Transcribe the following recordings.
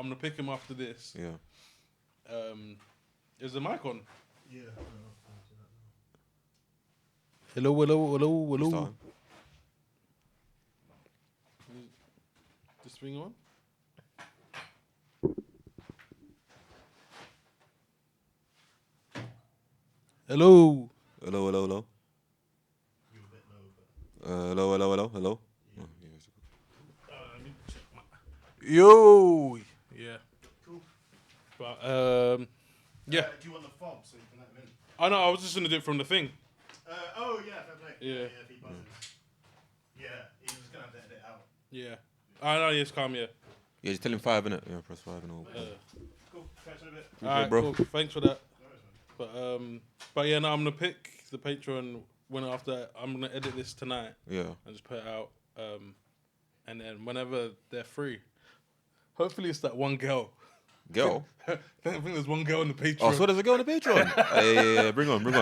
I'm gonna pick him after this. Yeah. Is the mic on? Yeah. Hello. This thing on? Hello. Hello. You're a bit low, but... Hello. Yeah. Let me check Yo. Yeah. Cool. But yeah. Do you want the fob so you can let him in? I know. I was just gonna do it from the thing. Oh yeah, fair play. Yeah. If he buzzes. Yeah, he's just gonna have to edit it out. Yeah. I know. Yes, calm. Yeah. Yeah, just tell him 5 innit? Yeah, press 5 and all. Cool. Catch you in a bit. Alright, bro. cool. Thanks for that. But yeah, no, I'm gonna pick the Patreon winner after. I'm gonna edit this tonight Yeah. and just put it out. And then whenever they're free, hopefully it's that one girl. Girl? I think there's one girl on the Patreon. Oh, so there's a girl on the Patreon? Yeah. Bring on. Not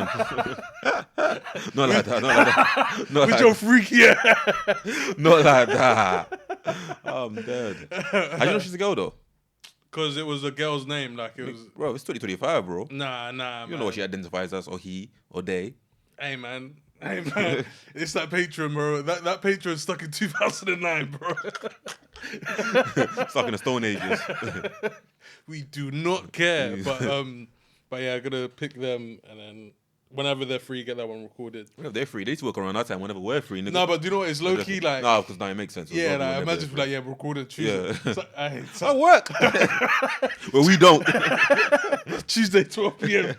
like that. Not with like your freaky ass. Not like that. I'm dead. How do you know she's a girl though? Because it was a girl's name, like it was. Bro, it's 2025, bro. Nah, You man. don't know what she identifies as, or he, or they. Hey, man. It's that Patreon, bro. That Patreon's stuck in 2009, bro. Stuck in the Stone Ages. We do not care. But yeah, I'm gonna pick them, and then whenever they're free, get that one recorded. Well, if they're free, they need to work around our time whenever we're free. Nigga. No, but do you know what? It's low key like. No, because now it makes sense. Yeah, like, imagine if like recorded Tuesday. Yeah. It's I work. Well, we don't. Tuesday 12 p.m.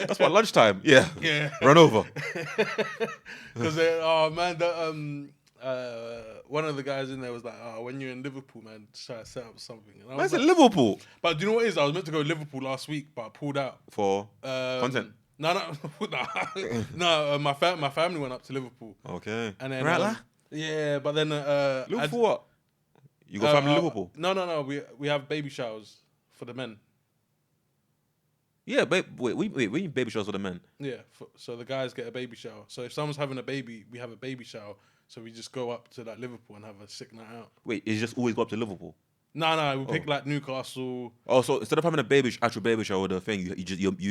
That's my lunchtime. Yeah. Yeah. Run over. Because one of the guys in there was like, "Oh, when you're in Liverpool, man, just try to set up something." And I was Where's like, it, Liverpool? But do you know what it is? I was meant to go to Liverpool last week, but I pulled out. For content? No. My family went up to Liverpool. Okay. And then, right, lah? yeah, but then Liverpool for what? You got family in Liverpool? No. We have baby showers for the men. Yeah, wait, we need baby showers for the men. Yeah, so the guys get a baby shower. So if someone's having a baby, we have a baby shower. So we just go up to like Liverpool and have a sick night out. Wait, it's just always go up to Liverpool? No, we pick like Newcastle. Oh, so instead of having a actual baby shower with a thing, you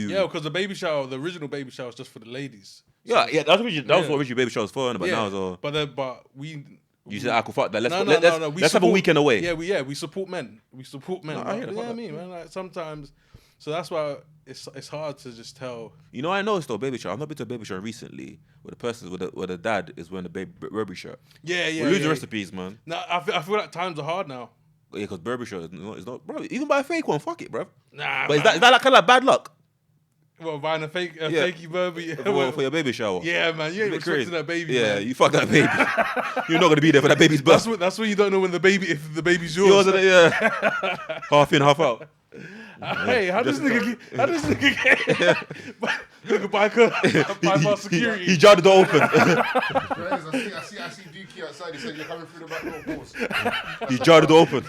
Yeah, because the original baby shower is just for the ladies. So, yeah, that was what original baby shower was for, but now it's all. But we. You said I could fuck that. Let's Let's have a weekend away. Yeah, we support men. We support men. No, Like, you know what I mean, man? Like sometimes, so that's why it's hard to just tell. You know, I noticed though, baby shower. I've not been to a baby shower recently where the person where the dad is wearing a baby shirt. Yeah. We lose the recipes, man. No, I feel like times are hard now. Yeah, because Burberry shirt is not, bro. Even buy a fake one, fuck it, bro. Nah, but is that like kind of bad luck? Well, buying a fakey Burberry for your baby shower. Yeah, man, you ain't respecting that baby. Yeah, man. you fuck that baby. You're not gonna be there for that baby's birth. That's when you don't know if the baby's yours. Yeah, half in, half out. Hey, how does nigga get? Nigga bypass security. He jarred the door open. I see Dookie outside. He said you're coming through the back door. Pause. He jarred the door open.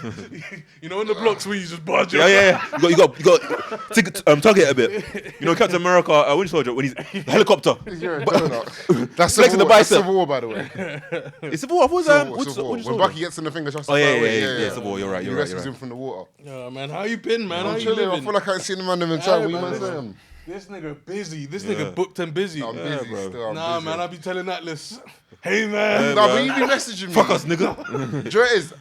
You know in the blocks where you just barge. Yeah. You got tug it a bit. You know Captain America, Winter Soldier when he's the helicopter. You're a donut. That's flexing the bicep. Civil War, by the way. It's Civil War. Civil War. When Bucky gets in the finger, just yeah. Civil War. You're right. He rescues him from the water. Yeah, man, how you been, man? I'm How you chilling. living? I feel like I ain't seen the man in time. What you man saying? This nigga busy. This nigga booked and busy. I'm busy bro. still. Nah, man, I be telling Atlas, hey, man. Nah, but you be messaging me. Fuck us, nigga. Do you know what it is?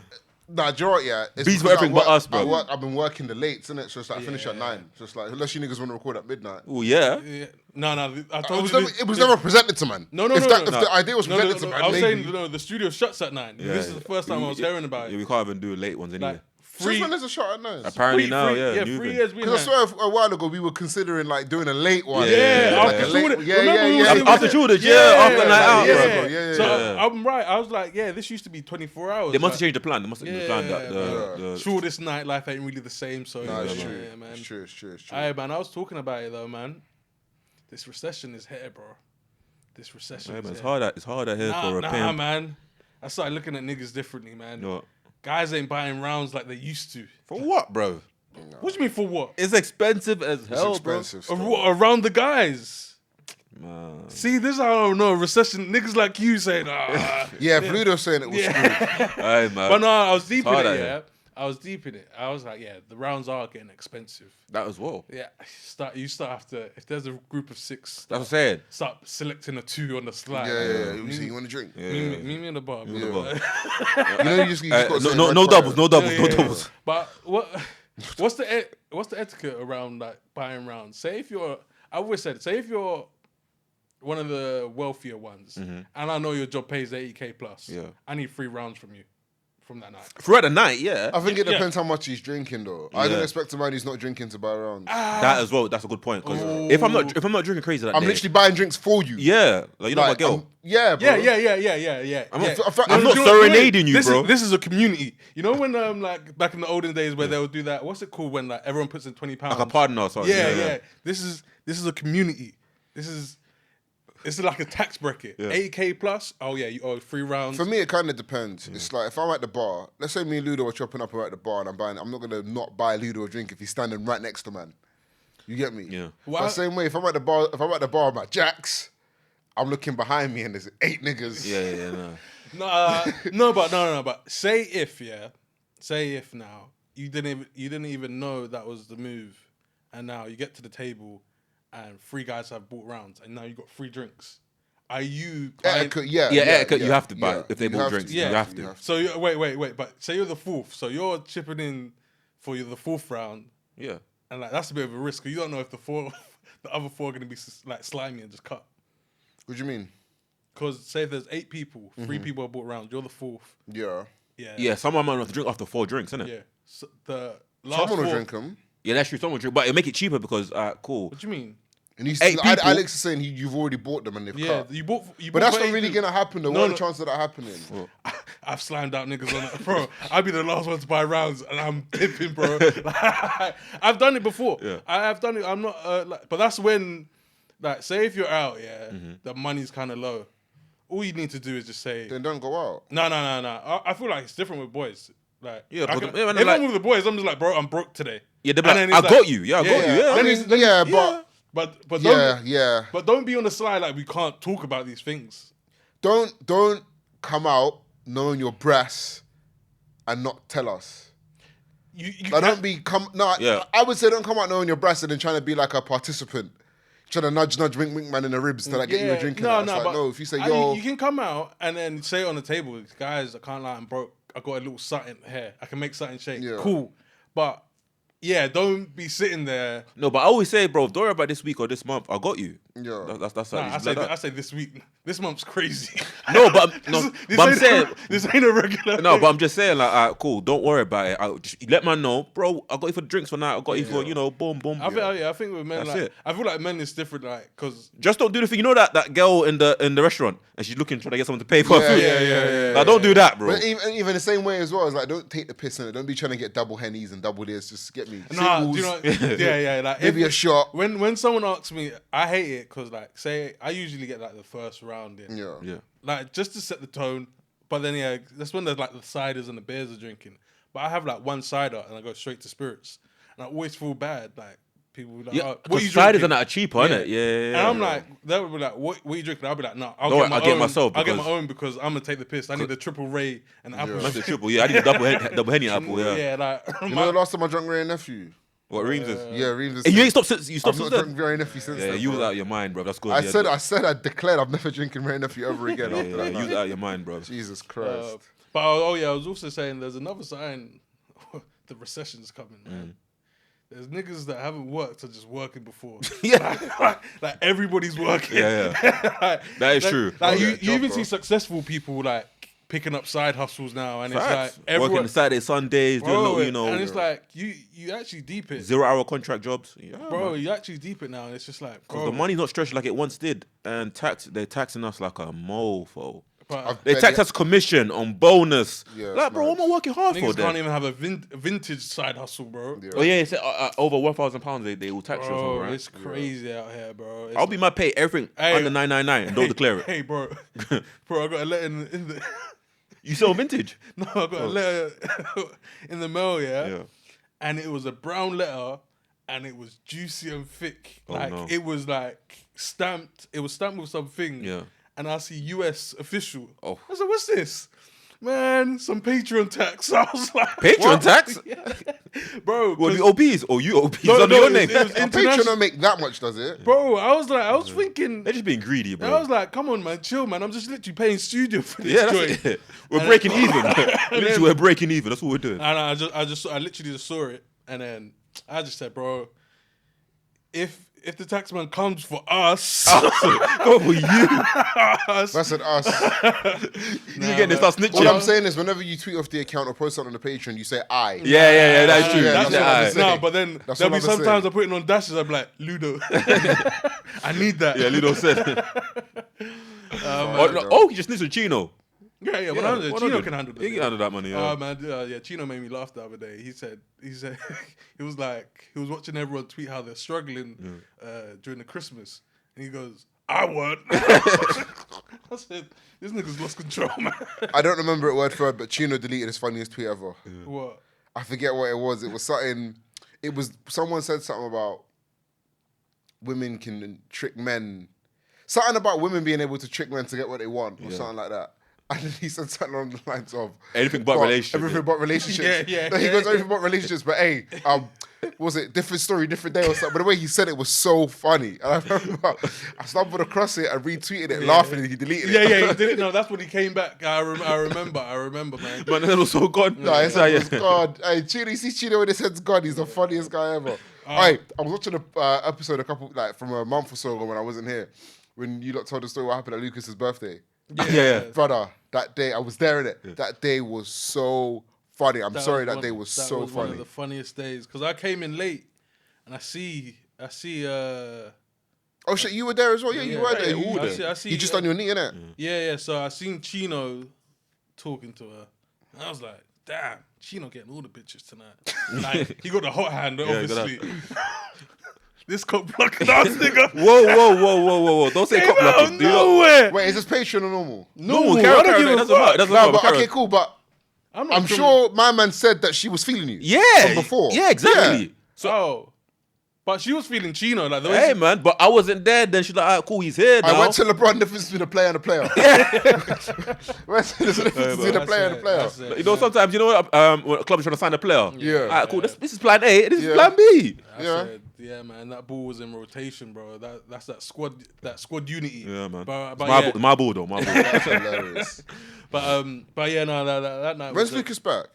Nah, do you know what, yeah? It's Beats for because everything but us, bro. I've been working the lates, innit? So it's like I finish at 9. So it's like, unless you niggas want to record at midnight. Oh, yeah. No, I told you. It was never presented to man. No. If the idea was presented to man, I was maybe. saying, the studio shuts at 9. Yeah, This is the first time I was hearing about Yeah, it. we can't even do late ones anyway. Like, Since when there's a shot at 9? Apparently now, yeah. 3 years. Because I swear a while ago we were considering like doing a late one. Yeah, like after a late, Shoreditch. yeah. After Shoreditch, after night out. Yeah. So I'm right. I was like, yeah, this used to be 24 hours. They must have changed the plan. They must have changed the plan. The Shortest nightlife ain't really the same. So nah, it's true. Yeah, man. It's true. Hey, man, I was talking about it though, man. This recession is here, bro. This recession. Yeah, is man, here. it's harder here for a pimp. Man. I started looking at niggas differently, man. No. Guys ain't buying rounds like they used to. For what, bro? What do you mean for what? It's expensive as hell, It's expensive. Around the guys. Man. See, this I don't know. Recession, niggas like you saying, Yeah, Fluido saying it was screwed. Hey, man. But no, I was deep in it, yeah. I was deep in it. I was like, yeah, the rounds are getting expensive. That as well. Yeah, you start after if there's a group of 6. That's what I'm saying. Start selecting a 2 on the slide. Yeah. You say you want a drink? Yeah. Meet me in the bar. Bro. the bar. You know, you just got to say no red doubles, fire. no doubles, Yeah, no yeah, doubles. But what's the etiquette around like buying rounds? Say if you're, I always said, say if you're one of the wealthier ones, and I know your job pays 80k plus. Yeah. I need 3 rounds from you from that night. Throughout the night, yeah. I think it depends how much he's drinking, though. I don't Yeah. expect a man who's not drinking to buy rounds. That as well. That's a good point. Because if I'm not drinking crazy that I'm day, literally buying drinks for you. yeah, like you know my girl. Yeah, bro. Yeah. I'm yeah. not serenading you, bro. This is a community. You know when like back in the olden days where they would do that. What's it called when like everyone puts in £20? Like a partner or something. Yeah. This is a community. This is like a tax bracket. Yeah. 80k plus. Oh yeah, you owe 3 rounds. For me, it kind of depends. It's like if I'm at the bar, let's say me and Ludo are chopping up at the bar and I'm buying, I'm not going to not buy Ludo a drink if he's standing right next to man. You get me? Yeah. But the same way, if I'm at the bar, I'm at Jack's, I'm looking behind me and there's 8 niggas. Yeah. No, but say if now you didn't even know that was the move, and now you get to the table and 3 guys have bought rounds, and now you got 3 drinks. Are you Etiquette, etiquette, you have to buy if they bought drinks. Yeah. You have to. So wait. But say you're the 4th, so you're chipping in for the 4th round, Yeah. and like that's a bit of a risk because you don't know if the other 4 are gonna be like slimy and just cut. What do you mean? Because say if there's 8 people, 3 people have bought rounds, you're the 4th. Yeah. Yeah, someone might have to drink after 4 drinks, innit? Yeah. So the last Someone will 4 drink them. Yeah, that's true. Someone will drink, but it'll make it cheaper because, cool. What do you mean? And he's 8 people. Alex is saying you've already bought them and they've Yeah, cut. you bought. But that's for not 8 really people. going to happen though. No, What are no. the chances of that happening? I've slimed out niggas on it, bro. I'd be the last one to buy rounds, and I'm tipping, bro. I've done it before. Yeah. I've done it. I'm not, but that's when, like, say if you're out, the money's kind of low. All you need to do is just say, Then don't go out. no. I feel like it's different with boys. Like, Yeah, I but can, when if they're I'm with the boys, I'm just like, bro, I'm broke today. Yeah, they're And like, then I it's got you. Yeah, I got you. Yeah. I mean, but But yeah. But don't be on the slide like we can't talk about these things. Don't come out knowing your breasts and not tell us. You Like, can't- Yeah. I would say don't come out knowing your breasts and then trying to be like a participant. Trying to nudge, wink man in the ribs to like get you a drink. No, It's like, but no, if you say, I- yo, you can come out and then say it on the table, guys, I can't lie, I'm broke. I got a little something here. I can make something shake. Yeah. Cool. But yeah, don't be sitting there. No, but I always say, bro, don't worry about this week or this month. I got you. Yeah. That's Nah, how I it's like that. say this week. This month's crazy. No, but I'm saying, this ain't a regular. no, but I'm just saying, like, alright, cool. Don't worry about it. Just let man know, bro. I got you for the drinks for night. I got you for, boom, boom. I think with men, That's like, it. I feel like men is different, like, because Just don't do the thing. You know that girl in the restaurant and she's looking trying to get someone to pay for her food. yeah. Like, don't do that, bro. But even the same way as well, it's like, don't take the piss in it. Don't be trying to get double hennies and double this. Just get me. nah, do Singles, you know? Yeah. Like maybe a shot. When someone asks me, I hate it because like say I usually get like the first round in. Yeah. Like just to set the tone. But then that's when there's like the ciders and the beers are drinking. But I have like one cider and I go straight to spirits. And I always feel bad. Like people will be like, Yeah, oh, what because you ciders drinking? are not cheaper, innit? Yeah. And I'm like, they would be like, what are you drinking? I'll be like, no, I'll No, get my I'll get own. myself I'll get my because- own because I'm gonna take the piss. I need the triple Ray and apple. That's a triple. Yeah, I need a double henny apple. Yeah. Yeah, like You know the last time I drank Ray and Nephew? What Reams is? Yeah, Reeves. And you ain't stopped since. You I've stopped not since drunk then. Ray and Nephew since Yeah, then. you was bro. out of your mind, bro. That's good. I declared I'm never drinking Ray and Nephew ever again. Yeah, after that you was night. out of your mind, bro. Jesus Christ. But I was also saying there's another sign. The recession's coming, man. There's niggas that haven't worked are just working before. Yeah. like everybody's working. Yeah. Like, That is true. Like Yeah, you job, even bro. see successful people like picking up side hustles now, and Facts. it's like everyone, Working Saturday, Sundays, doing bro, little, and it's like you actually deep it, 0 hour contract jobs. Yeah, bro. man. You actually deep it now, and it's just like, Because bro, the money's not stretched like it once did, and they're taxing us like a mofo. but They tax us commission on bonus. Yeah, Like, it's bro, what mad. am I working hard for niggas can't then? even have a vintage side hustle, bro. Yeah. Oh yeah, it's over £1,000. They will tax you or something, Bro, right? it's crazy out here, bro. It's I'll be my pay everything Hey. under 999 and don't declare it. Hey, bro, I got a letter in the. You sell vintage? No, I got a letter in the mail, Yeah. and it was a brown letter, and it was juicy and thick. Oh, like no. it was like stamped. It was stamped with something. Yeah. And I see US official. Oh. I said, "What's this?" Man, some Patreon tax. I was like, Patreon tax? bro. What, the 'cause- OPs? Or you OPs No, under no, your it name? was Patreon international. don't make that much, does it? Bro, I was thinking. They're just being greedy, bro. I was like, come on, man, chill, man. I'm just literally paying studio for this yeah, joint. that's it. We're breaking even. Literally, we're breaking even. That's what we're doing. And I literally just saw it, and then I just said, bro, if the taxman comes for us, Go for you. That's an us. You're getting this start snitching. All I'm saying is, whenever you tweet off the account or post something on the Patreon, you say "I." Yeah, that's true. Yeah, That's that's what I'm it. saying. no, but then That's there'll what be I'm sometimes saying. I put it on dashes. I'm like, Ludo, I need that. Yeah, Ludo said. Oh, Oh, he just needs a Chino. yeah, Yeah, 100. 100. Chino can handle He it. can handle that money. Yeah. Oh man, yeah, Chino made me laugh the other day. He said he was like he was watching everyone tweet how they're struggling during the Christmas, and he goes, "I won." I said, "This nigga's lost control, man." I don't remember it word for word, but Chino deleted his funniest tweet ever. What? I forget what it was. It was something. It was someone said something about women can trick men. Something about women being able to trick men to get what they want, or something like that. And then he said something along the lines of Anything but relationships. Everything but relationships. Yeah. No, he goes everything but relationships. But hey, was it different story, different day or something? But the way he said it was so funny. And I remember I stumbled across it and retweeted it, laughing, and he deleted it. Yeah, he did it. No, that's when he came back. I remember, man. But that was so gone. No, his head was God. Hey, Chino, you see Chino when his head's gone, he's the funniest guy ever. I was watching an episode from a month or so ago when I wasn't here, when you lot told the story what happened at Lucas's birthday. Yeah. Brother, that day, I was there in it. Yeah. That day was so funny. That day was so funny. One of the funniest days. Because I came in late and I see oh shit, you were there as well? Yeah, you were there. I see, you just on your knee, innit? Yeah. So I seen Chino talking to her. And I was like, damn, Chino getting all the bitches tonight. Like, he got the hot hand, obviously. This cock blocking ass nigga. Whoa. Don't say cop blocking. Nowhere. Wait, is this Patreon or normal? No, I don't give a fuck. Doesn't No, matter. but okay, cool, but I'm sure my man said that she was feeling you. Yeah. From before. Yeah, exactly. Yeah. So, but she was feeling Chino. Like, the way Hey, man, but I wasn't there then. She's like, all right, cool, he's here now. I went to LeBron, difference between a player and a player. Yeah. Where's the difference between a player and a player? You know, sometimes, you know what, when a club is trying to sign a player. Yeah. All right, cool, this is plan A, this is Yeah. plan B. I said, yeah, man, that ball was in rotation, bro. That's that squad unity. Yeah, man. But It's my ball, though, my ball. That's hilarious. but yeah, no, that night. When's was Lucas back?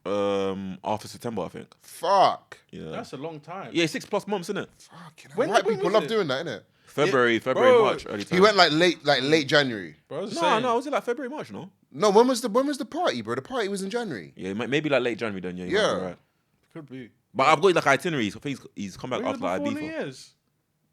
After September, I think. Fuck. Yeah. That's a long time. Yeah, 6+ months, isn't it? Fucking When- White when people was love it? doing that, innit? February, bro. March, early time. He went like late January. Bro, I was No, saying, was it like February, March, no? No, when was the party, bro? The party was in January. Yeah, maybe like late January then, yeah. You Yeah. might be right. could be. But I've got like itineraries. I think he's come back Maybe after like before New Ibiza. Year's.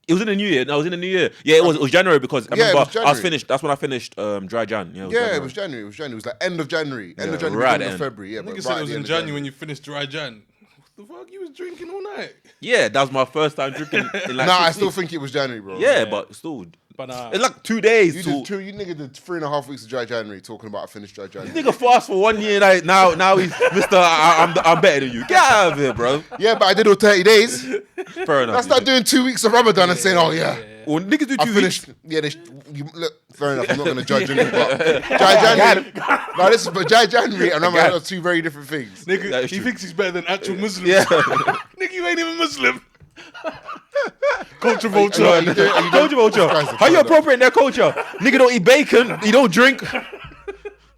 It was in the new year. No, it was in the new year. Yeah, it was January because I Yeah, it remember was January. finished. That's when I finished Dry Jan. Yeah, It was January. It was like end of January. End of Yeah, January, right beginning of then. February. Yeah, Nigga but said right it at was the in end of January when you finished Dry Jan. What the fuck? You was drinking all night. Yeah, that was my first time drinking in like Nah, 6 I still weeks. think it was January, bro. Yeah, but still. But It's like 2 days. You to- did two. You nigga did 3.5 weeks of dry January talking about I finished dry January. Nigga fast for 1 year. Like, now he's Mr. I'm better than you. Get out of here, bro. Yeah, but I did all 30 days. Fair enough. That's not doing 2 weeks of Ramadan and saying, oh yeah. Well, niggas do I 2 finished. weeks. Yeah, look. Fair enough. I'm not going to judge anything, but dry January. No, this is but dry January and Ramadan are two very different things. nigga, That is he true. thinks he's better than actual Muslims. Yeah. Nigga, you ain't even Muslim. Culture vulture. Culture vulture. How you appropriating their culture? Nigga don't eat bacon. He don't drink.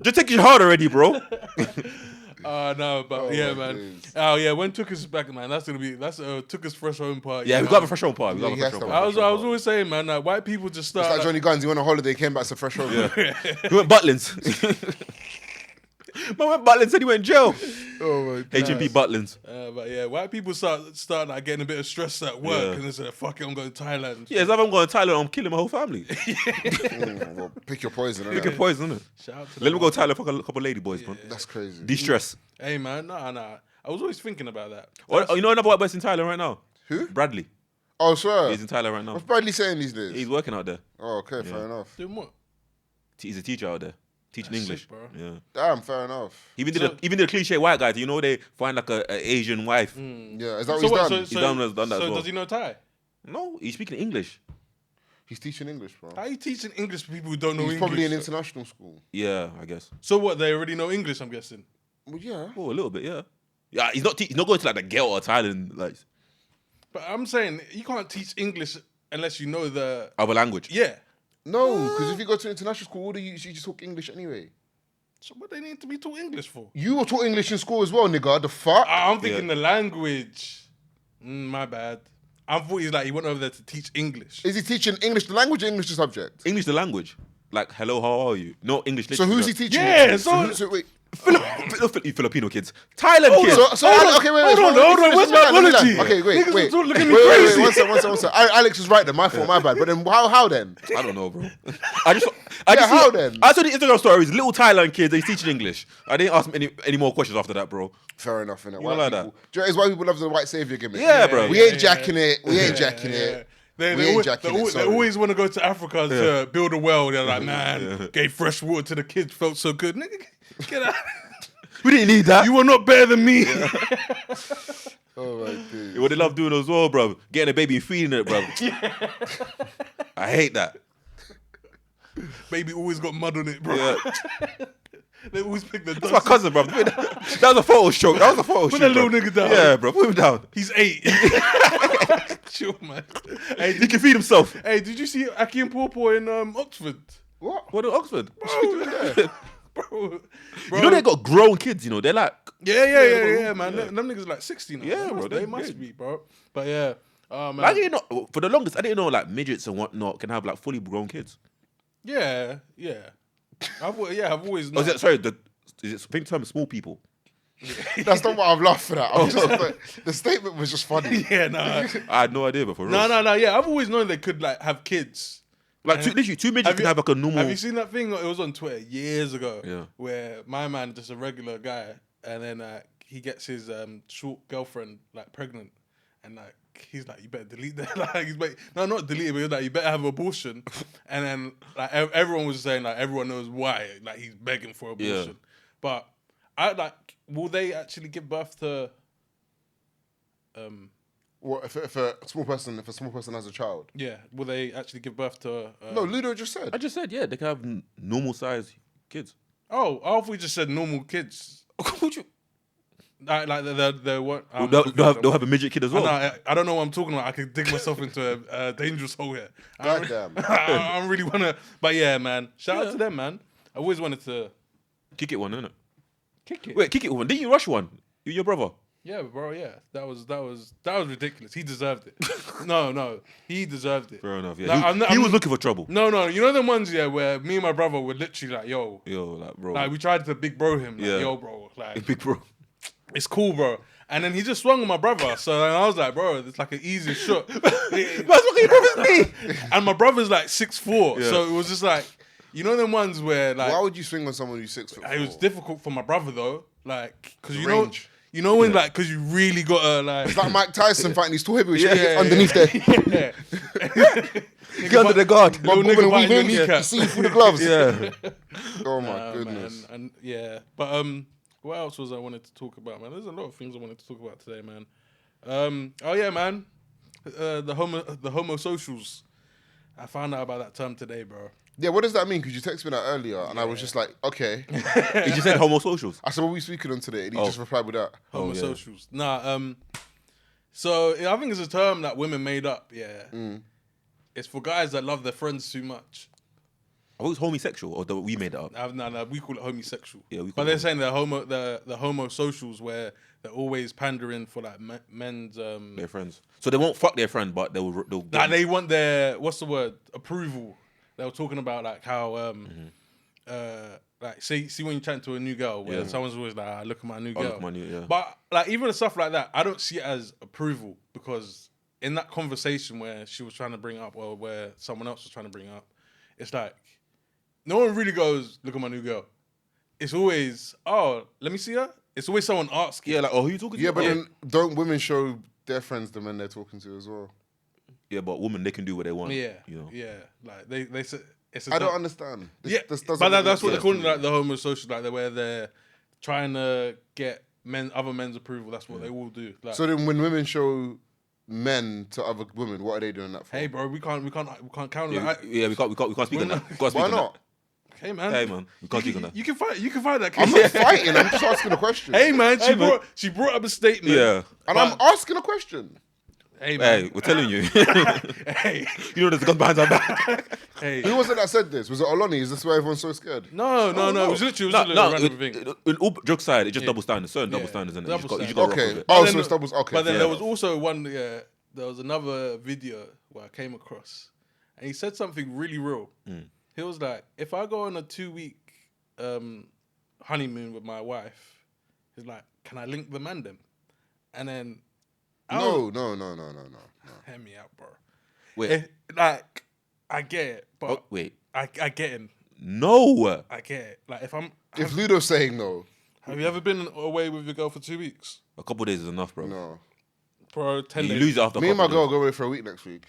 Just take your heart already, bro. No, but yeah, man. please. Oh yeah, when Tookus is back, man, that's Tookus fresh home party. Yeah, we man. got a fresh home party. We got Yeah, a he fresh has home to I party. was always saying, man, like, white people just start. It's like Johnny Guns. He went on holiday, came back to fresh over. He went Butlins. Man went Butlins and he went in jail. Oh my god. HMP Butlins. But yeah, white people start like getting a bit of stress at work, Yeah. and they say, "Fuck it, I'm going to Thailand." Yeah, as if I'm going to Thailand, I'm killing my whole family. Well, pick your poison. Look innit? at poison, innit? Shout out to Let me them. go to Thailand, fuck a couple lady boys, man. That's crazy. De-stress. Hey man, nah. I was always thinking about that. Oh, you know another white boy's in Thailand right now? Who? Bradley. Oh, swear. He's in Thailand right now. What's Bradley saying these days? He's working out there. Oh, okay, fair enough. Doing what? He's a teacher out there. Teaching That's English. sick, bro. Yeah. Damn, fair enough. Even the cliche white guys, you know, they find like a Asian wife. Yeah, is that what So he's what? done? He's done that as So well. does he know Thai? No, he's speaking English. He's teaching English, bro. How are you teaching English to people who don't know He's English? probably in international school. Yeah, I guess. So what? They already know English, I'm guessing. Well, yeah. Oh, a little bit, yeah. Yeah, he's not going to like the Ghetto or Thailand, like But I'm saying you can't teach English unless you know the other language. yeah. No, because if you go to international school, you just talk English anyway. So what they need to be taught English for? You were taught English in school as well, nigga. The fuck? I'm thinking the language. My bad. I thought he went over there to teach English. Is he teaching English the language or English the subject? English the language. Like, hello, how are you? No English literature. So who's he teaching? Yeah, it to? so- wait. Filipino kids. Thailand kids. Okay, wait. Hold on. Where's my apology? Okay, wait. Niggas are looking at me crazy. One second. Alex was right then. My fault, my bad. But then how then? I don't know, bro. I just how then? I saw the Instagram stories. Little Thailand kids. They teaching English. I didn't ask them any more questions after that, bro. Fair enough, innit? You don't like that? Do you know it's why people love the white savior gimmick? Yeah, bro. We ain't jacking it. We ain't jacking it. They always want to go to Africa to build a well. They're like, man, gave fresh water to the kids, felt so good. Nigga, get out. We didn't need that. You were not better than me. Oh my god. What they love doing as well, bro. Getting a baby and feeding it, bro. I hate that. Baby always got mud on it, bro. Yeah. They always pick the That's my cousin, bro. That was a photo show. Put that little nigga down. Yeah, bro. Put him down. He's 8. Chill, man. Hey, He can feed himself. hey, did you see Aki and Pawpaw in Oxford? What? What in Oxford? Bro. You know they got grown kids, you know. They're like... Yeah, man. Them niggas like 60 now. Yeah, bro, They they must big. be, bro. But yeah. Oh, man. I didn't know... For the longest, I didn't know like midgets and whatnot can have like fully grown kids. Yeah. I've always Oh, known. is it think term small people? That's not what I'm laughing at. I'm just like, the statement was just funny. Yeah, no. I had no idea before. No. Yeah, I've always known they could like have kids. Like literally, two midgets can have like a normal... Have you seen that thing? It was on Twitter years ago. Yeah. Where my man, just a regular guy, and then he gets his short girlfriend like pregnant, and like he's like, you better delete that. Like not delete it, but he's like, you better have an abortion. And then like everyone was saying like everyone knows why. Like he's begging for abortion. Yeah. But I like, will they actually give birth to? What if a small person has a child? Yeah, will they actually give birth to? No, Ludo just said. I just said, yeah, they can have normal size kids. Oh, I thought we just said normal kids. Would you... Like they what? They'll have a midget kid as well. I don't know what I'm talking about. I could dig myself into a dangerous hole here. Goddamn. I really want to. But yeah, man. Shout out to them, man. I always wanted to Kick it one, innit? kick it. Wait, kick it one. Didn't you rush one? You, your brother. Yeah, bro. Yeah, that was ridiculous. He deserved it. No, he deserved it. Fair enough. Yeah, Like, he was looking for trouble. No. You know the ones where me and my brother were literally like, yo, Like bro. like we tried to big bro him. Like, Yeah. yo, bro, like Big bro. it's cool, bro. And then he just swung on my brother. So then I was like, bro, it's like an easy shot. That's what your brother's me. And my brother's like 6'4", Yeah. so it was just like, you know, them ones where like Why would you swing on someone who's 6 foot? it was difficult for my brother though, like because Range. you know when like because you really gotta like It's like Mike Tyson fighting these two heavyweights. Yeah. Underneath there. Get under the guard. Little Bobbing nigga and biting your weaving, kneecap. see you through the gloves. Yeah. Oh my Nah, goodness. man. And yeah, but what else was I wanted to talk about, man? There's a lot of things I wanted to talk about today, man. Oh yeah, man. The homosocials. I found out about that term today, bro. Yeah, what does that mean? Because you texted me that earlier, and I was just like, okay. He just said homosocials. I said, what are we speaking on today? And he just replied with that. Homosocials. Nah. So I think it's a term that women made up. Yeah. It's for guys that love their friends too much. I was homosexual, or we made it up. No, we call it homosexual. Yeah, we call but it they're saying the homosocials where they're always pandering for like men's Their friends. So they won't fuck their friend, but they'll like they want their what's the word, approval. They were talking about like how like see when you chat to a new girl where someone's always like, look at my new girl. Look at my new, yeah. But like even stuff like that, I don't see it as approval because in that conversation where she was trying to bring up or where someone else was trying to bring up, it's like no one really goes, look at my new girl. It's always, oh, let me see her. It's always someone asking. Yeah, like, oh, who you talking to? Yeah, but then don't women show their friends the men they're talking to as well? Yeah, but women, they can do what they want. Yeah, you know. yeah. Like they say, it's. I don't understand. This doesn't but make that's what sense they're to calling me. like the homosocial, like where they're trying to get other men's approval. That's what they all do. Like, So then when women show men to other women, what are they doing that for? Hey, bro, we can't count on Yeah, that. we can't speak on that. We can't speak Why on not? Hey, man. Hey, man, we can't speak on that. You can fight that. I'm not fighting. I'm just asking a question. Hey, man, man. she brought up a statement. Yeah. And I'm asking a question. Hey, man. Hey, we're telling you. Hey. You know there's guns behind our back. Hey. Who was it that said this? Was it Oloni? Is this why everyone's so scared? No. It was literally a random thing. In all joke side, it's just double standards. Certain double standards, and you Double just got to rock Okay. with it. Oh, then so it's doubles. Okay. But then fair there was enough. also one. There was another video where I came across, and he said something really real. He was like, "If I go on a 2-week honeymoon with my wife, he's like, can I link the man them?" And then No. hear me out, bro. Wait. Like, I get it, but Oh, wait. I get him. No. I get it. Like, If Ludo's saying no, have you ever been away with your girl for 2 weeks, A couple days is enough, bro. no. bro? 10 You days. lose it after. Me and my girl go away for a week next week.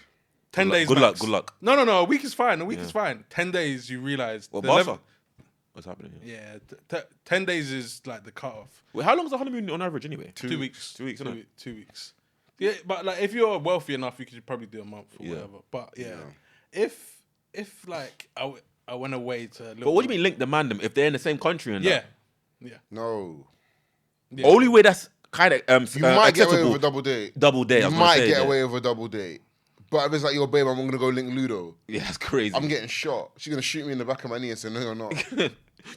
10 days. Good luck. max. Good luck. No. A week is fine. A week is fine. 10 days, you realize. Well, the Barca. level- What's happening here? Yeah, 10 days is like the cutoff. Wait, how long is a honeymoon on average anyway? 2 weeks. 2 weeks, innit? 2 weeks. Yeah, but like if you're wealthy enough, you could probably do a month or Yeah. whatever. But if like I went away to. But what do you mean link the man them if they're in the same country and Yeah, that? No. yeah. Only way that's kind of You might get away acceptable. with a double date. Double date. I You was gonna might say, get yeah. away with a double date. But if it's like, yo, babe, I'm going to go link Ludo, Yeah, that's crazy. I'm getting shot. She's going to shoot me in the back of my knee and say, no, you're not.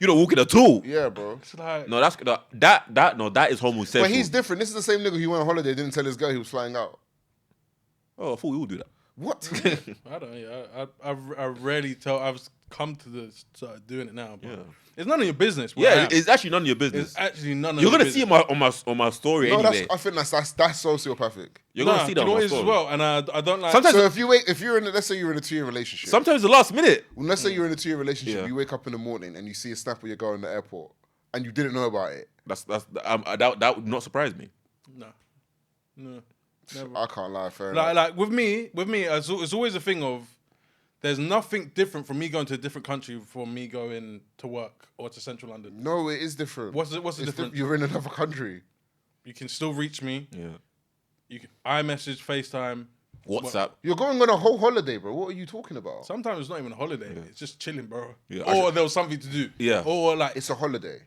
You don't walk in at all. Yeah, bro. It's like, No, that is homosexual. But he's different. This is the same nigga who went on holiday, didn't tell his girl he was flying out. Oh, I thought we all do that. What? I don't know. I rarely tell. I've come to start doing it now. But Yeah. it's none of your business. where I Yeah, am. it's actually none of your business. It's actually none of You're your gonna see business. it on my story No, anyway. I think that's sociopathic. You're gonna see you that know on what my it is as story. well, and I don't like. Sometimes- So if you're in, let's say you're in a 2-year relationship. Sometimes the last minute. Well, let's say you're in a 2-year relationship. Yeah. You wake up in the morning and you see a snap of your girl in the airport, and you didn't know about it. That would not surprise me. no, never. I can't lie, fair Like, enough. like with me, it's always a thing of there's nothing different from me going to a different country from me going to work or to central London. No, it is different. What's the It's difference? You're in another country. You can still reach me. Yeah. You can iMessage, FaceTime. WhatsApp. You're going on a whole holiday, bro. What are you talking about? Sometimes it's not even a holiday. It's just chilling, bro. Yeah, Or there was something to do. Yeah. Or like It's a holiday.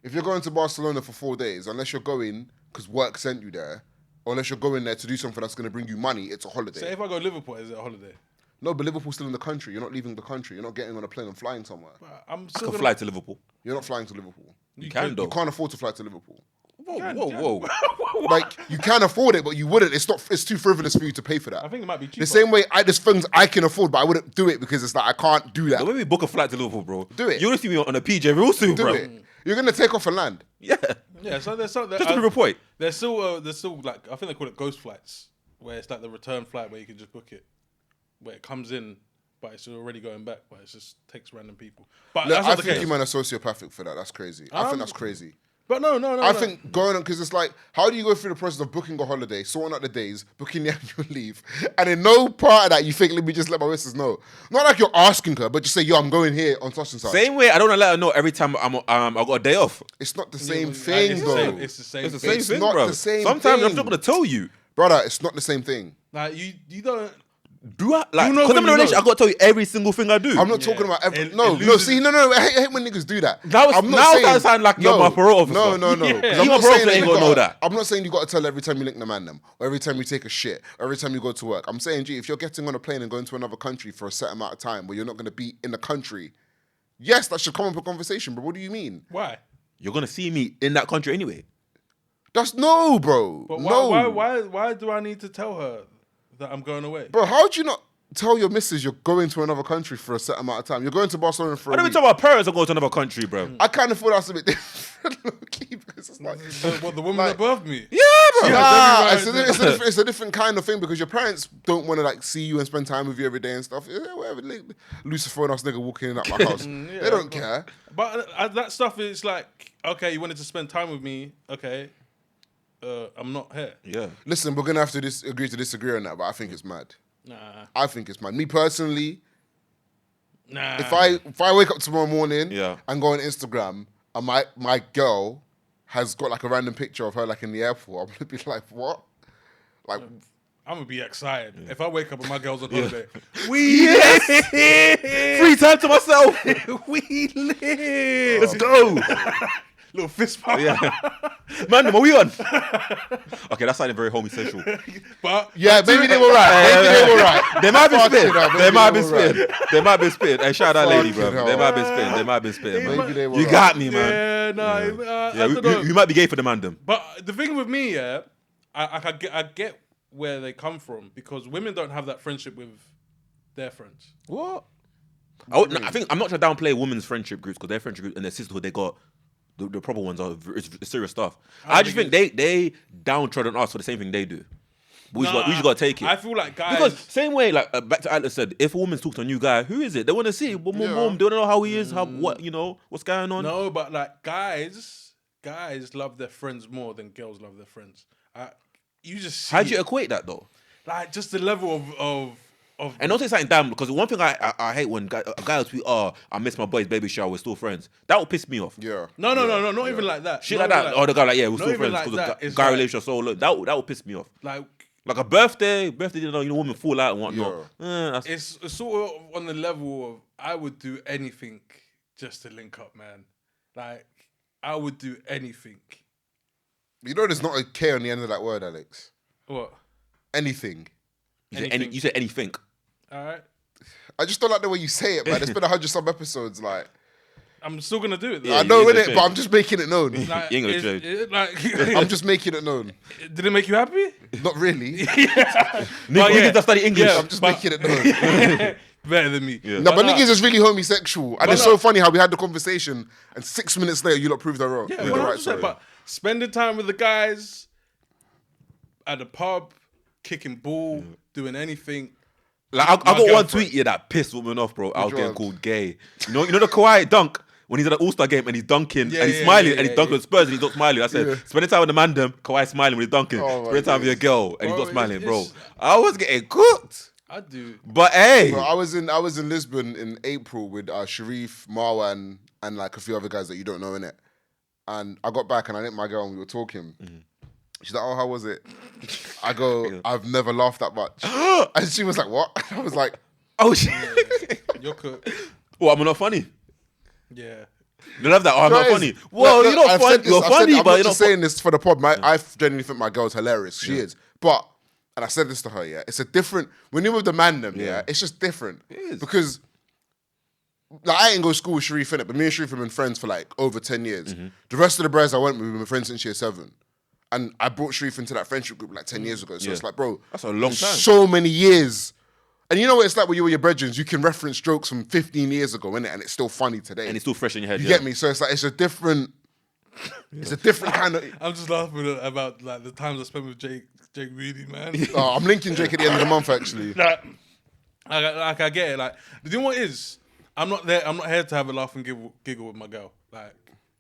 If you're going to Barcelona for 4 days, unless you're going because work sent you there, or unless you're going there to do something that's going to bring you money, it's a holiday. say if I go to Liverpool, is it a holiday? No, but Liverpool's still in the country. You're not leaving the country. You're not getting on a plane and flying somewhere. But I'm I still can gonna fly to Liverpool. You're not flying to Liverpool. You can though. You can't afford to fly to Liverpool. Whoa. Like, you can afford it, but you wouldn't. It's too frivolous for you to pay for I that. think it might be cheaper. The same way, there's things I can afford, but I wouldn't do it because it's like, I can't do that. The way we book a flight to Liverpool, bro. Do it. You're gonna see me on a PJ real soon, Do bro. it. You're going to take off and land. Yeah. Yeah, so there's some. Just to prove a point. There's still like I think they call it ghost flights, where it's like the return flight where you can just book it, where it comes in, but it's already going back, but it just takes random people. But Look, that's I not the think case. you man are sociopathic for that. That's crazy. I think that's crazy. But no. I think going on, because it's like, how do you go through the process of booking a holiday, sorting out the days, booking the annual leave, and in no part of that you think, let me just let my missus know. Not like you're asking her, but just say, yo, I'm going here on such and such. Same way, I don't wanna let her know every time I got a day off. It's not the same it's thing, the though. same- It's the same. It's the thing. same It's thing, not bro. the same Sometimes I'm thing. not gonna tell you. Brother, it's not the same thing. Like you don't. Do I like? You know Because when I'm in a you relationship, know. I gotta tell you every single thing I do. I'm not talking about every... It No, loses- see, no. I hate when niggas do that. That was- I'm not now saying, that sound like you're my parole officer. No. Yeah. 'Cause Even I'm not parole saying officer ain't you gonna know that. I'm not saying you got to tell every time you link the man them, or every time you take a shit, or every time you go to work. I'm saying, if you're getting on a plane and going to another country for a set amount of time where you're not going to be in the country, yes, that should come up a conversation, but what do you mean? Why? You're gonna see me in that country anyway. That's no, bro. But no. why do I need to tell her that I'm going away? Bro, how would you not tell your missus you're going to another country for a set amount of time? You're going to Barcelona for I a don't week. even tell my parents I'm going to another country, bro. I kind of thought that's a bit different, low-key, because it's like... What the woman that birthed me? Yeah, bro. Nah, Yeah, it's a different kind of thing because your parents don't want to like see you and spend time with you every day and stuff. Yeah, whatever, Lucifer ass nigga walking in at my house. Yeah, They don't care. But that stuff is like, okay, you wanted to spend time with me, okay. I'm not here. Yeah. Listen, we're gonna have to agree to disagree on that, but I think it's mad. Nah. I think it's mad. Me personally, Nah. if I wake up tomorrow morning Yeah. and go on Instagram and my girl has got like a random picture of her like in the airport, I'm gonna be like, what? Like, I'm gonna be excited if I wake up and my girl's on holiday. Free time to myself. We lit. Let's go. Little fist pump. Yeah. Man, are we on? Okay, that sounded very homosocial. But Yeah, maybe they were right. Maybe they were right. They might be Fucking spin. hell, They maybe might they be were right. spin. They might be spin. Hey, shout out that lady, bro. Fucking They hell. might be spin. They might be spin, man. Maybe they were You right. got me, man. yeah, no, I don't know. You might be gay for the man, them. But the thing with me, yeah, I get where they come from because women don't have that friendship with their friends. What? I think I'm not trying to downplay women's friendship groups because their friendship group and their sisterhood, they got the proper ones are it's serious stuff. I just think they downtrodden us for the same thing they do. But we just got to take it. I feel like guys Because same way, like back to Atlas said, if a woman talks to a new guy, who is it? They want to see, boom, boom, boom. They want to know how he is, what's going on. No, but like guys love their friends more than girls love their friends. You just see How'd you equate that though? like just the level of And don't say something damn, because one thing I hate when a guy will tweet, I missed my boy's baby shower, we're still friends. That will piss me off. Yeah. No, not even like that. Shit Not like even that. Or the guy like, yeah, we're not still even friends like because that. the It's guy like- relationship so low. That will piss me off. like A birthday, you know, women fall out and whatnot. it's sort of on the level of I would do anything just to link up, man. Like I would do anything. You know, there's not a K on the end of that word, Alex. What? Anything. You said anything. All right. I just don't like the way you say it, man. It's been 100-some episodes, like. I'm still gonna do it. Though. Yeah, I know, you ain't innit? gonna But I'm change. just making it known. Like, You ain't gonna it's- change. like, I'm just making it known. did it make you happy? Not really. Niggas that study English. Yeah. I'm just making it known. Better than me. Yeah. No, but niggas is really homosexual. And it's no. so funny how we had the conversation and 6 minutes later you lot proved her wrong. Yeah, You're 100%. right, sorry. But spending time with the guys at the pub, kicking ball, doing anything. Like I My got one girlfriend. tweet that pissed women off, bro. I was getting one? called gay. You know the Kawhi dunk when he's at an All-Star game and he's dunking Yeah, and he's yeah, smiling yeah, and he's yeah, dunking yeah. with Spurs and he's not smiling. I said, spending time with the man, them Kawhi smiling when he's dunking. Oh my Spending time with your girl and he's Bro, not smiling, bro. it's- I was getting cooked. I do. But hey, Bro, I was in Lisbon in April with Sharif, Marwan, and like a few other guys that you don't know, innit? And I got back and I linked my girl and we were talking. She's like, oh, how was it? I go, I've never laughed that much. And she was like, what? I was like, oh shit. You're cooked. Oh, I'm not funny. Yeah. You love that? Oh, I'm not guys, funny. Well, look, you're not I've funny. said this, You're I've said- funny, I'm but not you're not just saying this for the pod. I genuinely think my girl's hilarious. She is. But, and I said this to her, yeah, it's a different, when you're with the man them, yeah, it's just different. It is. Because, like, I didn't go to school with Sharif in it, but me and Sharif have been friends for like over 10 years. The rest of the bros I went with, we've been friends since year 7. And I brought Sharif into that friendship group like 10 years ago. So Yeah. it's like, bro, That's a long time. so many years. And you know what it's like when you're with your brethren, you can reference jokes from 15 years ago, innit? And it's still funny today. and it's still fresh in your head. You yeah. get me? So it's like, it's a different kind of... I'm just laughing about like the times I spent with Jake Reedy, man. Oh, I'm linking Jake at the end of the month, actually. like, I get it. Like, do you know what it is? I'm not here to have a laugh and giggle with my girl. Like,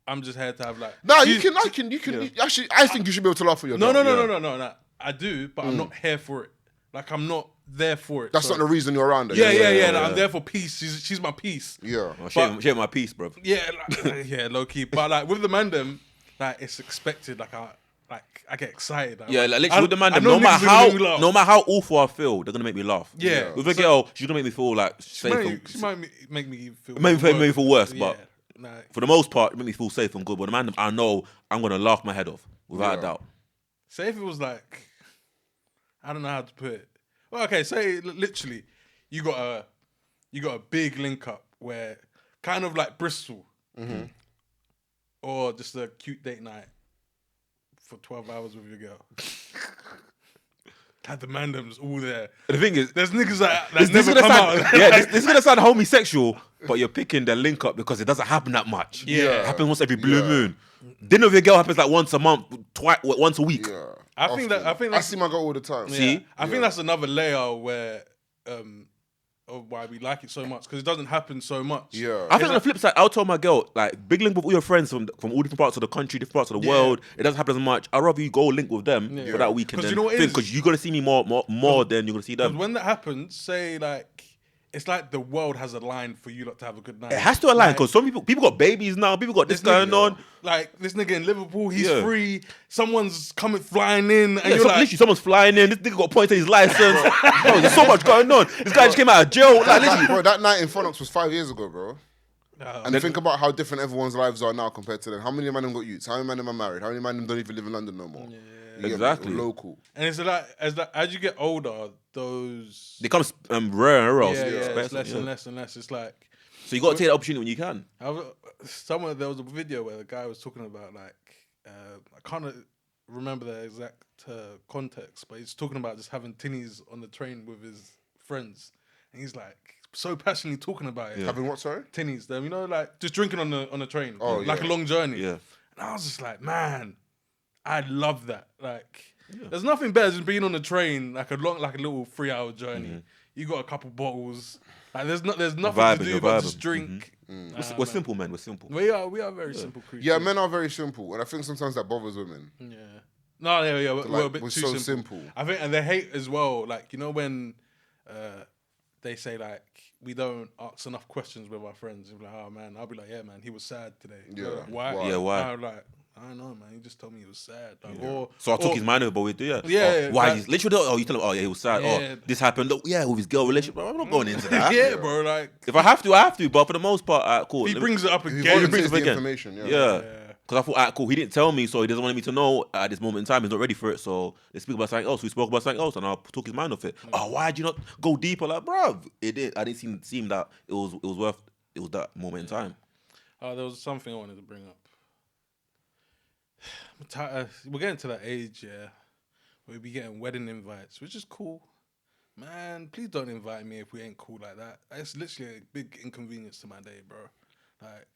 I'm just here to have like. No, she's- you can. Actually, I think you should be able to laugh with your No. girl. No. I do, but I'm not here for it. Like, I'm not there for it. That's not the reason you're around her. Yeah. Like, I'm there for peace. She's my peace. Yeah. Oh, she ain't my piece, bro. Yeah, like, yeah, low key. But like with the mandem, like it's expected. Like I get excited. Yeah, like literally with the man, I know no matter niggas gonna make me laugh. no matter how awful I feel, they're gonna make me laugh. Yeah. With a girl, she's gonna make me feel like She safe. might and, make me feel. Make me feel worse, but Yeah, like, for the most part, it make me feel safe and good. But the man, I know I'm gonna laugh my head off without a doubt. say if it was like, I don't know how to put it. Well, okay, say literally, you got a big link up where kind of like Bristol, or just a cute date night for 12 hours with your girl. Had the mandems all there. The thing is, There's niggas that this never is gonna come sound, out. yeah, this is gonna sound homosexual, but you're picking the link up because it doesn't happen that much. Yeah. It happens once every blue moon. Dinner with your girl happens like once a month, once a week. Yeah. I think I that's see my girl all the time. yeah. See? I think that's another layer where of why we like it so much because it doesn't happen so much. Yeah. I think on the flip side, I'll tell my girl, like, big link with all your friends from all different parts of the country, different parts of the world. It doesn't happen as much. I'd rather you go link with them for that weekend. 'Cause you know what it is? Because you're going to see me more than you're going to see them. When that happens, say like it's like the world has aligned for you lot to have a good night. It has to align because some people got babies now. People got this going on. Like this nigga in Liverpool, he's free. Someone's coming flying in, and you're like, literally, someone's flying in. This nigga got points on his license. Bro, there's so much going on. This guy just came out of jail. Like, literally. Bro, that night in Phoenix was 5 years ago, bro. And think about how different everyone's lives are now compared to then. How many of them got youths? How many of them are married? How many of them don't even live in London no more? Exactly. Local. And it's like as you get older, those They become rare and rare. it's less and less and less. It's like so you got to take the opportunity when you can. There was a video where the guy was talking about like I can't remember the exact context, but he's talking about just having tinnies on the train with his friends, and he's like so passionately talking about it. Having what, sorry? Tinnies, them, you know, like just drinking on the train, like a long journey. Yeah, and I was just like, man, I love that. Like, there's nothing better than being on the train, like a little 3-hour journey. Mm-hmm. You got a couple bottles. Like, there's nothing to do but just drink. Mm-hmm. We're simple, man. We're simple. We are very simple creatures. Yeah, men are very simple, and I think sometimes that bothers women. Yeah. No, yeah, we're a bit we're too so simple. simple. I think, and they hate as well. Like, you know when they say like we don't ask enough questions with our friends. You're like, oh man, I'll be like, yeah, man, he was sad today. Yeah. Like, why? Yeah, why? I'm like, I don't know, man. He just told me he was sad. Like, So I took his mind over, but we do, why? He's literally, you tell him, oh, yeah, he was sad. Yeah. Oh, this happened. Yeah, with his girl relationship. Bro, I'm not going into that. Yeah, bro. Like, if I have to, I have to. But for the most part, cool. He brings it up again. He brings it the again. information. Yeah. Because I thought, cool, he didn't tell me, so he doesn't want me to know at this moment in time. He's not ready for it, so let's speak about something else. We spoke about something else, and I took his mind off it. Oh, why'd you not go deeper? Like, bruv, I didn't seem that it was worth. It was that moment in time. There was something I wanted to bring up. We're getting to that age, where we be getting wedding invites, which is cool. Man, please don't invite me if we ain't cool like that. It's literally a big inconvenience to my day, bro. Like,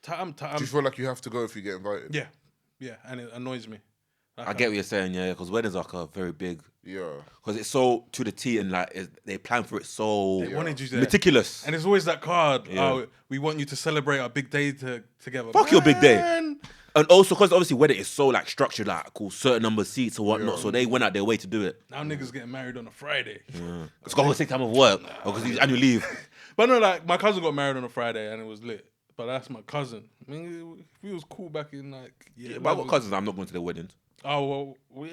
Do you feel like you have to go if you get invited? Yeah, and it annoys me. Like, I get what you're saying, yeah, because weddings are like a very big. Yeah. Because it's so to the T and like they plan for it so they wanted you there. Meticulous. And it's always that card. Yeah. Oh, we want you to celebrate our big day together. Fuck your big day. And also because obviously wedding is so like structured, like cool certain number of seats or whatnot, so they went out their way to do it. Now niggas getting married on a Friday. Yeah. It's got to take time of work because he's annual leave. But no, like my cousin got married on a Friday and it was lit. But that's my cousin. I mean, if he was cool back in like but I got cousins. I'm not going to their weddings. Oh well,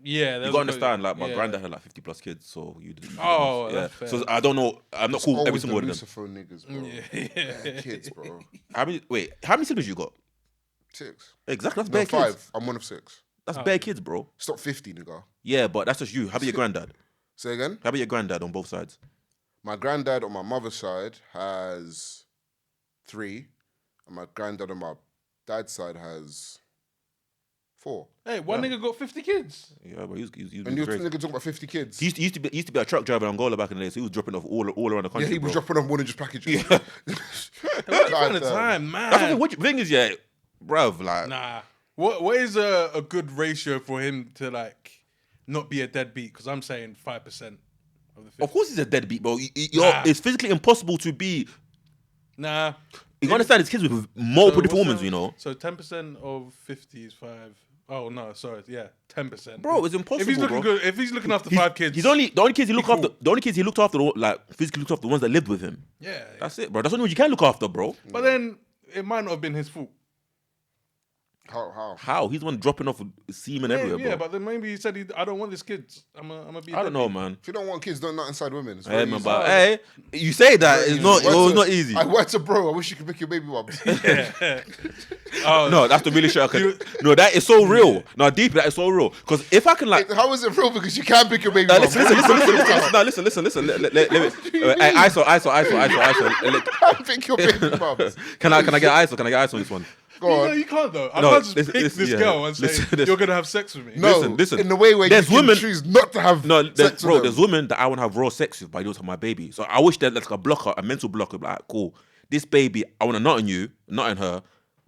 you gotta understand. Like my granddad had like 50+ kids, so you. That's fair. So I don't know. I'm not cool with every single one of them. Niggas, bro. Yeah. Kids, bro. How many siblings you got? 6. Exactly. That's bare 5. kids. I'm one of 6. That's bare kids, bro. Stop 50, nigga. Yeah, but that's just you. How about your granddad? Say again. How about your granddad on both sides? My granddad on my mother's side has 3. And my granddad on my dad's side has 4. Hey, one nigga got 50 kids. Yeah, but he's and you nigga talking about 50 kids. He used to be a truck driver in Angola back in the day, so he was dropping off all around the country. Yeah, he was dropping off more than just packages. Yeah. What kind of time, man? That's the thing is, yeah, bruv, like. Nah. What is a good ratio for him to like not be a deadbeat? Because I'm saying 5% of the 50. Of course he's a deadbeat, bro. It's physically impossible to be. Nah. You can understand his kids with multiple different women, you know. So 10% of 50 is 5. Oh no, sorry, yeah, 10%. Bro, it's impossible. If he's looking good, if he's looking after 5 kids, the only kids he looked after. The only kids he looked after, like physically looked after the ones that lived with him. Yeah, that's it, bro. That's the only ones you can look after, bro. But then it might not have been his fault. How? He's the one dropping off semen everywhere, bro. Yeah, but then maybe he said, I don't want these kids. I'm gonna be. I don't know, man. If you don't want kids, don't nut inside women. It's hey, man, but hey, you say that it's not easy. I went to bro. I wish you could pick your baby up. No, that's the really shit. No, that is so real. No, deep, that is so real. Because if I can like, how is it real? Because you can't pick your baby up. Listen. No, listen. Let me. ISO. Can't pick your baby up. Can I get ISO? Can I get ISO on this one? No, you can't though. I can't just pick this girl and say you're gonna have sex with me. No, listen. In the way where you can choose not to have sex with them. There's women that I want to have raw sex with, but I don't have my baby. So I wish there's like a blocker, a mental blocker. Like, cool, this baby, I want to nut on you, not on her,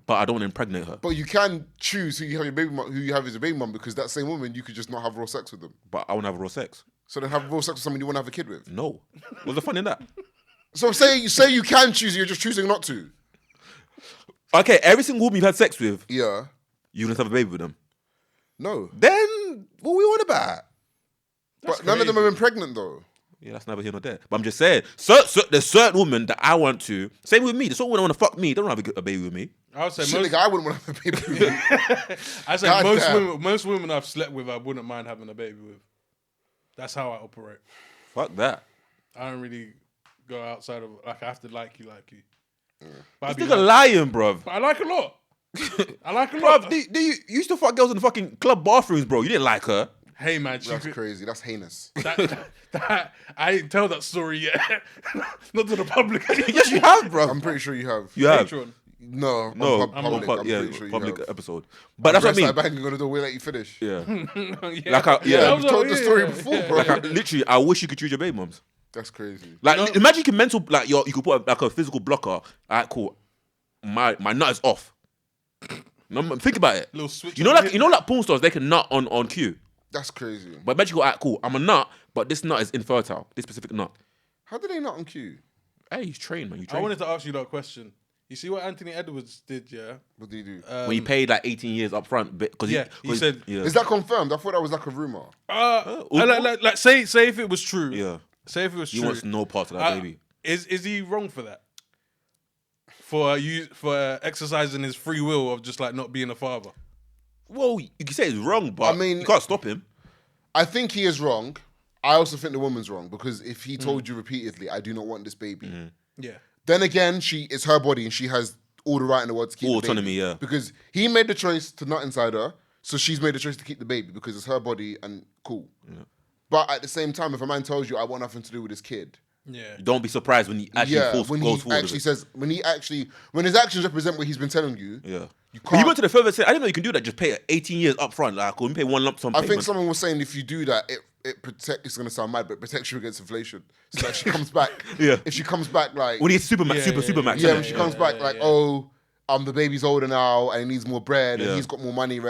but I don't want to impregnate her. But you can choose who you have your baby mom, who you have as a baby mum, because that same woman you could just not have raw sex with them. But I want to have raw sex. So then have raw sex with someone you want to have a kid with. No, what's the fun in that? So say you can choose, you're just choosing not to. Okay, every single woman you've had sex with, yeah, you gonna have a baby with them? No. Then what we on about? But none of them have been pregnant though. Yeah, that's neither here nor there. But I'm just saying, there's certain women that I want to. Same with me. There's certain women want to fuck me. They don't have a baby with me. I would say Shit, nigga, I wouldn't want to have a baby with you. I say most women I've slept with, I wouldn't mind having a baby with. That's how I operate. Fuck that. I don't really go outside of I have to like you. This nigga lying, bruv. But I like a lot. I like a lot. Bruv, you used to fuck girls in the fucking club bathrooms, bro. You didn't like her. Hey man, That's crazy. That's heinous. That I didn't tell that story yet. Not to the public. Yes, you have, bro. I'm pretty sure you have. You have. Patreon. No, No, public. I'm pretty sure you public have. episode. But that's what I mean. Banging on the door, we'll let you finish. Yeah. Yeah. Yeah, you told the story before, bro. Literally, I wish you could choose your baby moms. That's crazy. Like, imagine you can you could put a physical blocker. All right, cool. My nut is off. No, think about it. Little switch. Like porn stars, they can nut on cue. That's crazy. But imagine you go, all right, cool. I'm a nut, but this nut is infertile. This specific nut. How do they not on cue? Hey, he's trained, man. You I trained. wanted to ask you that question. You see what Anthony Edwards did, yeah? What do you do? When he paid like 18 years up front, because he said, Is that confirmed? I thought that was like a rumor. like say if it was true. Yeah. Say if it was He true. wants no part of that baby. Is he wrong for that? For exercising his free will of just like not being a father? Well, you can say it's wrong, but you can't stop him. I think he is wrong. I also think the woman's wrong because if he told you repeatedly, I do not want this baby. Yeah. Then again, it's her body and she has all the right in the world to keep the baby. Autonomy, yeah. Because he made the choice to nut inside her, so she's made the choice to keep the baby because it's her body and cool. Yeah. But at the same time, if a man tells you, I want nothing to do with this kid. Yeah. Don't be surprised when he actually goes forward. When his actions represent what he's been telling you. Yeah. You But can't. he went to the further say, I didn't know you can do that. Just pay 18 years up front. Like, or pay one lump sum I payment. think someone was saying if you do that, it's going to sound mad, but it protects you against inflation. So that she comes back. Yeah. If she comes back like. When he's super max. Yeah, when she comes back like, the baby's older now and he needs more bread and he's got more money,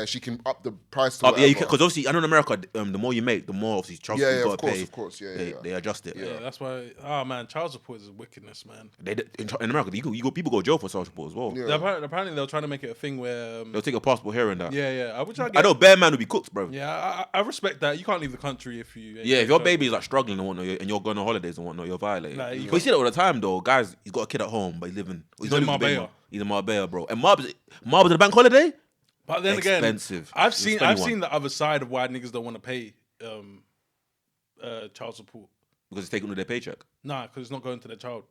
she can up the price to whatever. Yeah, because obviously, I know in America, the more you make, the more obviously child support you got to pay. Of course. They adjust it. Yeah, that's why. Oh man, child support is wickedness, man. In America, people go to jail for child support as well. Yeah. Apparently, they're trying to make it a thing where they'll take a passport here and that. Yeah. I know bare man will be cooked, bro. Yeah, I respect that. You can't leave the country if you. If your baby is like struggling and whatnot, and you're going on holidays and whatnot, you're violating. But you see that all the time, though. Guys, he's got a kid at home, but he's living. He's in Marbella. He's in Marbella, bro. And Marbles at a bank holiday? But then expensive. Again, I've seen the other side of why niggas don't want to pay child support. Because it's taken with their paycheck? Nah, because it's not going to their child.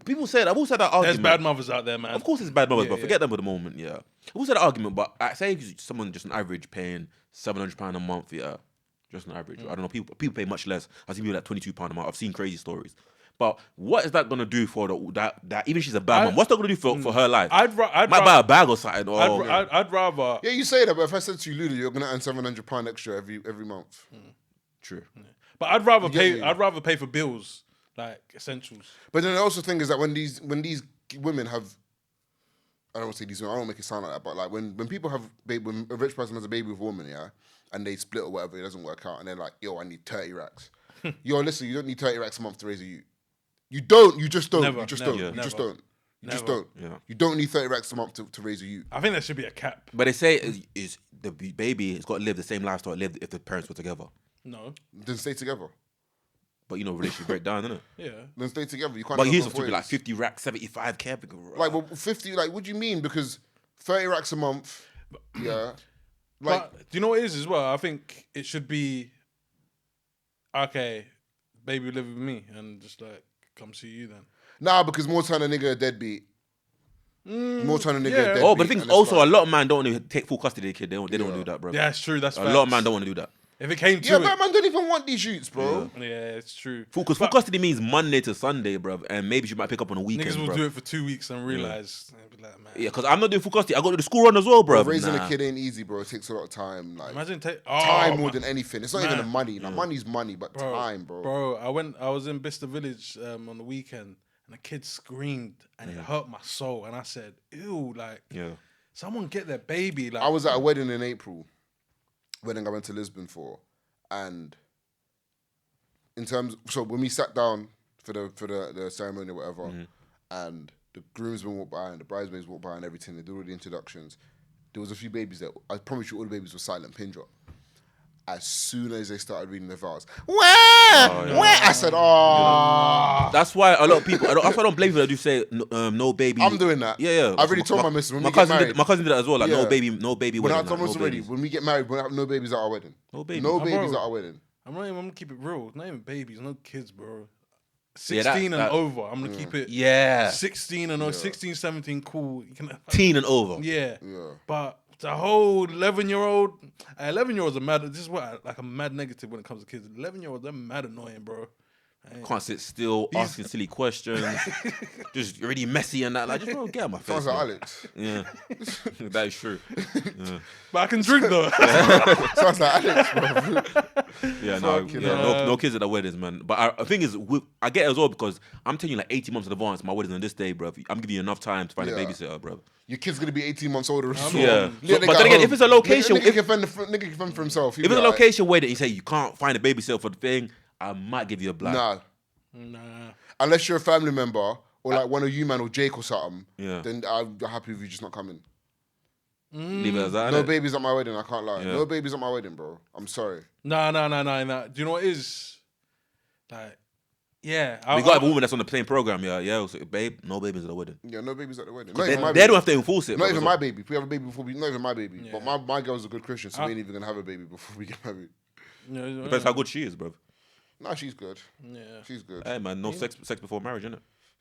People say that. I've also said that argument. There's bad mothers out there, man. Of course there's bad mothers, but forget them for the moment, yeah. I've also said that argument, but say if someone just an average paying £700 a month, yeah. Just an average. I don't know, people pay much less. I've seen people like £22 a month. I've seen crazy stories. But what is that gonna do for that even if she's a bad mom? What's that gonna do for her life? I'd buy a bag or something. I'd rather. Yeah, you say that, but if I said to you, Luda, you're gonna earn £700 extra every month. True. Yeah. But I'd rather pay. I'd rather pay for bills like essentials. But then the also thing is that when these women have, I don't want to say these women. I don't make it sound like that, but like when people have when a rich person has a baby with a woman, yeah, and they split or whatever, it doesn't work out, and they're like, yo, I need 30 racks. Yo, listen, you don't need 30 racks a month to raise a youth. You don't. You just don't. You just don't. You just don't. You just don't. Yeah. You don't need 30 racks a month to raise a youth. I think there should be a cap. But they say is the baby has got to live the same lifestyle it lived if the parents were together. No. Then stay together. But relationship break down, isn't it? Yeah. Then stay together. You can't. But he's supposed to be like 50 racks, 75K. Like 50. Like what do you mean? Because 30 racks a month. Yeah. Like, but do you know what it is as well? I think it should be. Okay, baby, live with me and just like. Come see you then. Nah, because more time a nigga a deadbeat. More time a nigga a deadbeat. Oh, but the thing is also a lot of men don't want to take full custody of the kid. They don't do that, bro. Yeah, it's true. That's a lot of men don't want to do that. If it came to yeah, but man don't even want these youths, bro. Yeah, it's true. Because full custody means Monday to Sunday, bro, and maybe she might pick up on a weekend. Niggas will bro. do it for 2 weeks and realize, like, man. Yeah, because I'm not doing full custody. I go to the school run as well, bro. Raising a kid ain't easy, bro. It takes a lot of time. Like, imagine time more than anything. It's not even the money. Like, money's money, but time, bro. Bro, I was in Bicester Village on the weekend, and a kid screamed, and it hurt my soul. And I said, "Ew, like, someone get their baby." Like, I was at a wedding in April. Wedding I went to Lisbon for. And so when we sat down for the ceremony or whatever, and the groomsmen walked by and the bridesmaids walked by and everything, they did all the introductions. There was a few babies there. I promise you, all the babies were silent pin drop. as soon as they started reading the vows. I said, oh. That's why a lot of people. That's why I don't blame people that do say no baby. I'm doing that. Yeah. I've already told my missus when my we cousin get married. my cousin did that as well. Like Yeah. no baby. When I wedding, told my like, missus no already, babies. when we get married, we'll have no babies at our wedding. No babies. No bro. babies at our wedding. I'm gonna keep it real. Not even babies, no kids, bro. Yeah, 16 that- and over. I'm gonna keep it. Yeah. 16 and over. 16, 17, cool. You can. Teen and over. Yeah. Yeah. But the whole 11-year-old, 11-year-olds are mad. This is what like I'm mad negative when it comes to kids. 11-year-olds, they're mad annoying, bro. Can't sit still, asking silly questions, just really messy and that. Like, just bro, get out my face. Sounds like man. Alex. Yeah, that is true. Yeah, But I can drink though. Sounds like Alex, bro. no kids at the weddings, man. But the thing is, I get it as well because I'm telling you like 18 months in advance, my wedding's on this day, bro. I'm giving you enough time to find a babysitter, bro. Your kid's gonna be 18 months older. Yeah. But then again, if it's a location, nigga can fend for himself. If it's a location where you say you can't find a babysitter for the thing, I might give you a black. Nah. Unless you're a family member or like one of you, man, or Jake or something. Yeah. Then I'm happy with you just not coming. Leave it as that. No innit? babies at my wedding. I can't lie. Yeah. No babies at my wedding, bro. I'm sorry. Nah. Do you know what it is? Like, yeah. We got a woman that's on the same program, yeah. So, babe, no babies at the wedding. Yeah, no babies at the wedding. They don't have to enforce it. Not bro, even so- my baby. If we have a baby before not even my baby. Yeah. But my girl's a good Christian, so we ain't even gonna have a baby before we get married. Depends how good she is, bro. Nah, she's good. Yeah. She's good. Hey man, no sex before marriage, innit?